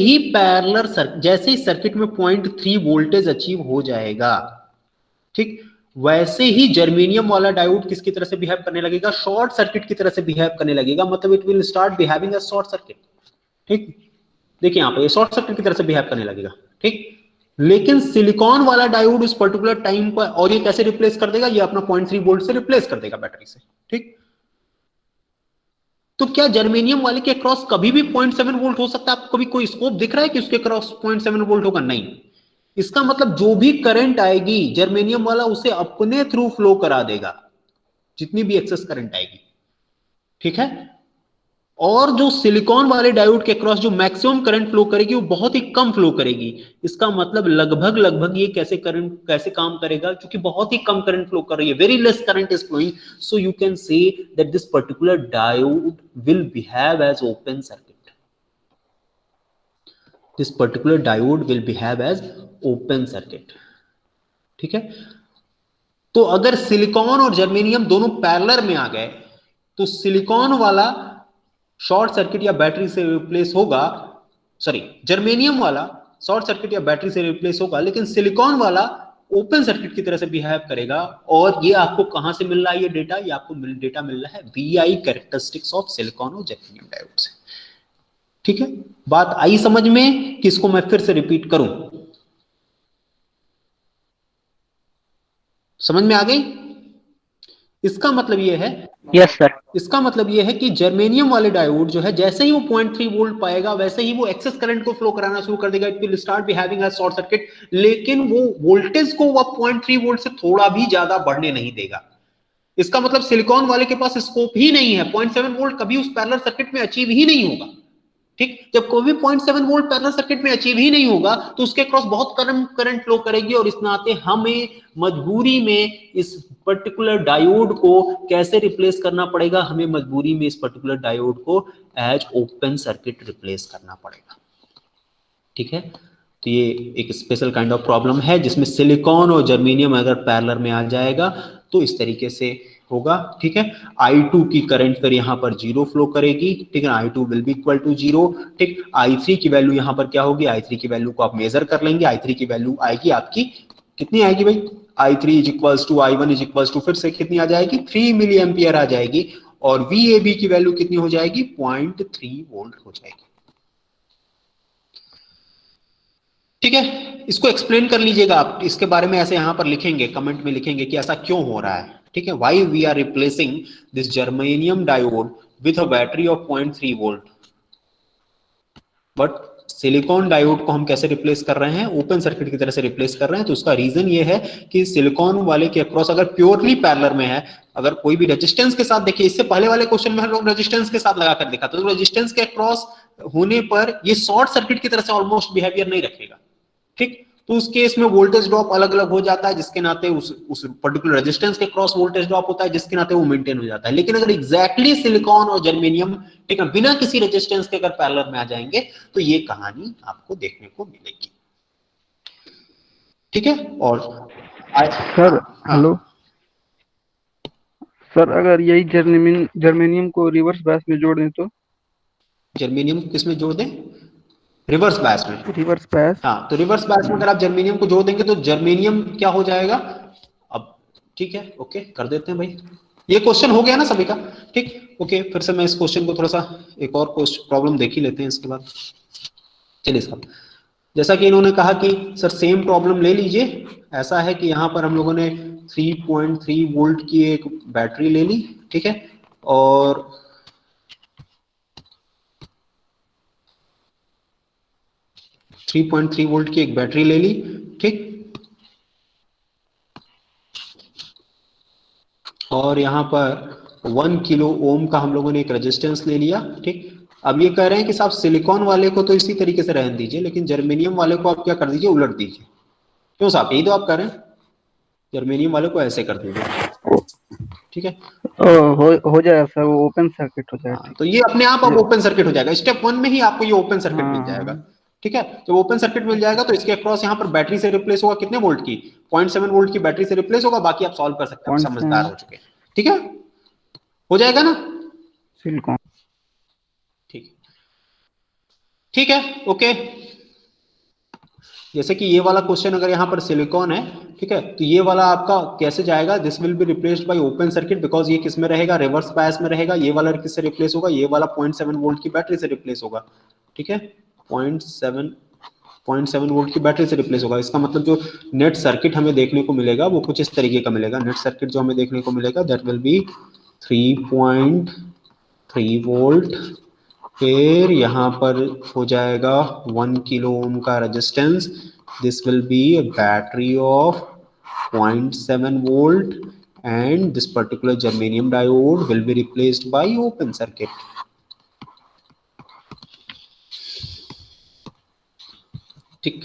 ही सर्किट में 0.3 वोल्टेज अचीव हो जाएगा, ठीक, वैसे ही जर्मेनियम वाला डायोड किसकी तरह से बिहेव करने लगेगा? शॉर्ट सर्किट की तरह से बिहेव करने लगेगा। मतलब it will start behaving as short circuit. ठीक, देखिए यहां पर ये शॉर्ट सर्किट की तरह से बिहेव करने लगेगा। ठीक, लेकिन सिलिकॉन वाला डायोड उस पर्टिकुलर टाइम पर, और ये कैसे रिप्लेस कर देगा? ये अपना 0.3 वोल्ट से रिप्लेस कर देगा बैटरी से। ठीक, तो क्या जर्मेनियम वाले के क्रॉस कभी भी 0.7 वोल्ट हो सकता है? आपको कभी कोई स्कोप दिख रहा है कि उसके क्रॉस 0.7 वोल्ट होगा? नहीं। इसका मतलब जो भी करंट आएगी जर्मेनियम वाला उसे अपने थ्रू फ्लो करा देगा, जितनी भी एक्सेस करंट आएगी। ठीक है, और जो सिलिकॉन वाले डायोड के क्रॉस जो मैक्सिमम करंट फ्लो करेगी वो बहुत ही कम फ्लो करेगी। इसका मतलब लगभग लगभग ये कैसे काम करेगा? क्योंकि बहुत ही कम करंट फ्लो कर रही है, very less current is flowing, so you can say that this particular diode will behave as open circuit. This particular diode will behave as open circuit. ठीक है, तो अगर सिलिकॉन और जर्मेनियम दोनों पैरेलल में आ गए तो सिलिकॉन वाला शॉर्ट सर्किट या बैटरी से रिप्लेस होगा, सॉरी जर्मेनियम वाला शॉर्ट सर्किट या बैटरी से रिप्लेस होगा, लेकिन सिलिकॉन वाला ओपन सर्किट की तरह से बिहेव करेगा। और ये आपको कहां से मिल रहा है ये डेटा? ये आपको डेटा मिल रहा है VI कैरेक्टरिस्टिक्स ऑफ सिलिकॉन और जर्मेनियम डायोड से। ठीक है, बात आई समझ में कि इसको मैं फिर से रिपीट करूं? समझ में आ गई? इसका मतलब ये है, यस सर। इसका मतलब ये है कि जर्मेनियम वाले डायोड जो है जैसे ही वो 0.3 वोल्ट पाएगा वैसे ही वो एक्सेस करंट को फ्लो कराना शुरू कर देगा, it will start behaving as short circuit, लेकिन वो वोल्टेज को वो 0.3 वोल्ट से थोड़ा भी ज्यादा बढ़ने नहीं देगा। इसका मतलब सिलिकॉन वाले के पास स्कोप ही नहीं है, 0.7 वोल्ट कभी उस पैरेलल सर्किट में अचीव ही नहीं होगा। ठीक, जब कोई भी 0.7 वोल्ट पैरेलल सर्किट में अचीव ही नहीं होगा तो उसके क्रॉस बहुत करंट फ्लो करेगी, और इस नाते हमें मजबूरी में इस पर्टिकुलर डायोड को कैसे रिप्लेस करना पड़ेगा? हमें मजबूरी में इस पर्टिकुलर डायोड को एज ओपन सर्किट रिप्लेस करना पड़ेगा। ठीक है, तो ये एक स्पेशल काइंड ऑफ प्रॉब्लम है जिसमें सिलिकॉन और जर्मेनियम अगर पैरेलल में आ जाएगा तो इस तरीके से होगा। ठीक है, I2 की करंट फिर यहाँ पर 0 फ्लो करेगी। ठीक है, I2 will be equal to 0। ठीक, I3 की वैल्यू यहाँ पर क्या होगी? I3 की वैल्यू को आप मेजर कर लेंगे। I3 की वैल्यू आएगी आपकी, कितनी आएगी भाई? I3 is equals to I1 is equals to, फिर से कितनी आ जाएगी? 3 मिली एम्पियर आ जाएगी। और VAB की वैल्यू कितनी हो जाएगी? 0.3 वोल्ट हो जाएगी। ठीक है, इसको एक्सप्लेन कर लीजिएगा आप, इसके बारे में ऐसे यहां पर लिखेंगे, कमेंट में लिखेंगे कि ऐसा क्यों हो रहा है। ठीक है, why we are replacing this germanium diode with a battery of 0.3 volt, but silicon diode को हम कैसे रिप्लेस कर रहे हैं? ओपन सर्किट की तरह से रिप्लेस कर रहे हैं। तो उसका रीजन ये है कि सिलिकॉन वाले के अक्रॉस अगर प्योरली पैरेलल में है, अगर कोई भी रेजिस्टेंस के साथ, देखिए इससे पहले वाले क्वेश्चन में हम लोग रेजिस्टेंस के साथ लगाकर देखा था, तो रेजिस्टेंस के अक्रॉस होने पर ये शॉर्ट सर्किट की तरह से ऑलमोस्ट बिहेवियर नहीं रखेगा। ठीक, तो उस केस में वोल्टेज ड्रॉप अलग अलग हो जाता है, जिसके नाते उस पर्टिकुलर रेजिस्टेंस के क्रॉस वोल्टेज ड्रॉप होता है, जिसके नाते वो मेंटेन हो जाता है। लेकिन अगर एग्जैक्टली सिलिकॉन और जर्मेनियम, ठीक है, बिना किसी रेजिस्टेंस के अगर पैरेलल में आ जाएंगे तो ये कहानी आपको देखने को मिलेगी। ठीक है, और सर हेलो सर, अगर यही जर्मेनियम को रिवर्स बायस में जोड़ दें तो? जर्मेनियम किस में जोड़ दें? रिवर्स बायस में। रिवर्स बायस, हाँ, तो रिवर्स बायस में अगर आप जर्मेनियम को जोड़ देंगे तो जर्मेनियम क्या हो जाएगा? अब ठीक है, ओके कर देते हैं भाई, ये क्वेश्चन हो गया ना सभी का? ठीक, ओके, फिर से मैं इस क्वेश्चन को थोड़ा सा एक और प्रॉब्लम देख ही लेते हैं इसके बाद। चलिए साहब, जैसा कि इन्होंने कहा कि सर सेम प्रॉब्लम ले लीजिए। ऐसा है कि यहाँ पर हम लोगों ने 3.3 वोल्ट की एक बैटरी ले ली। ठीक है, और 3.3 वोल्ट की एक बैटरी ले ली। ठीक, और यहाँ पर 1 किलो ओम का हम लोगों ने एक रेजिस्टेंस ले लिया। ठीक, अब ये कह रहे हैं कि साहब सिलिकॉन वाले को तो इसी तरीके से रहने दीजिए, लेकिन जर्मेनियम वाले को आप क्या कर दीजिए? उलट दीजिए। क्यों साहब, यही तो आप कह रहे हैं, जर्मेनियम वाले को ऐसे कर दीजिए। ठीक है, हो जाएगा सर, वो ओपन सर्किट हो जाएगा। तो ये अपने आप अब ओपन सर्किट हो जाएगा। स्टेप 1 में ही आपको ये ओपन सर्किट मिल जाएगा। ठीक है, जब ओपन सर्किट मिल जाएगा तो इसके अक्रॉस यहाँ पर बैटरी से रिप्लेस होगा, कितने वोल्ट की? 0.7 वोल्ट की बैटरी से रिप्लेस होगा। बाकी आप सॉल्व कर सकते हैं, समझदार हो चुके हैं। ठीक है, हो जाएगा ना? सिलिकॉन, ठीक, ठीक है, ओके। जैसे कि ये वाला क्वेश्चन अगर यहाँ पर सिलिकॉन है, ठीक है, तो ये वाला आपका कैसे जाएगा? This will be replaced by open circuit, because ये किस में रहेगा? रिवर्स बायस में रहेगा। ये वाला किससे रिप्लेस होगा? ये वाला 0.7 वोल्ट की बैटरी से रिप्लेस होगा। ठीक है, 0.7 वोल्ट की बैटरी से रिप्लेस होगा। इसका मतलब जो नेट सर्किट हमें देखने को मिलेगा वो कुछ इस तरीके का मिलेगा। नेट सर्किट जो हमें देखने को मिलेगा दैट विल बी 3.3 वोल्ट, फिर यहाँ पर हो जाएगा 1 किलो ओम का resistance. This will be a battery of 0.7 volt and this particular germanium diode will be replaced by open circuit. ठीक,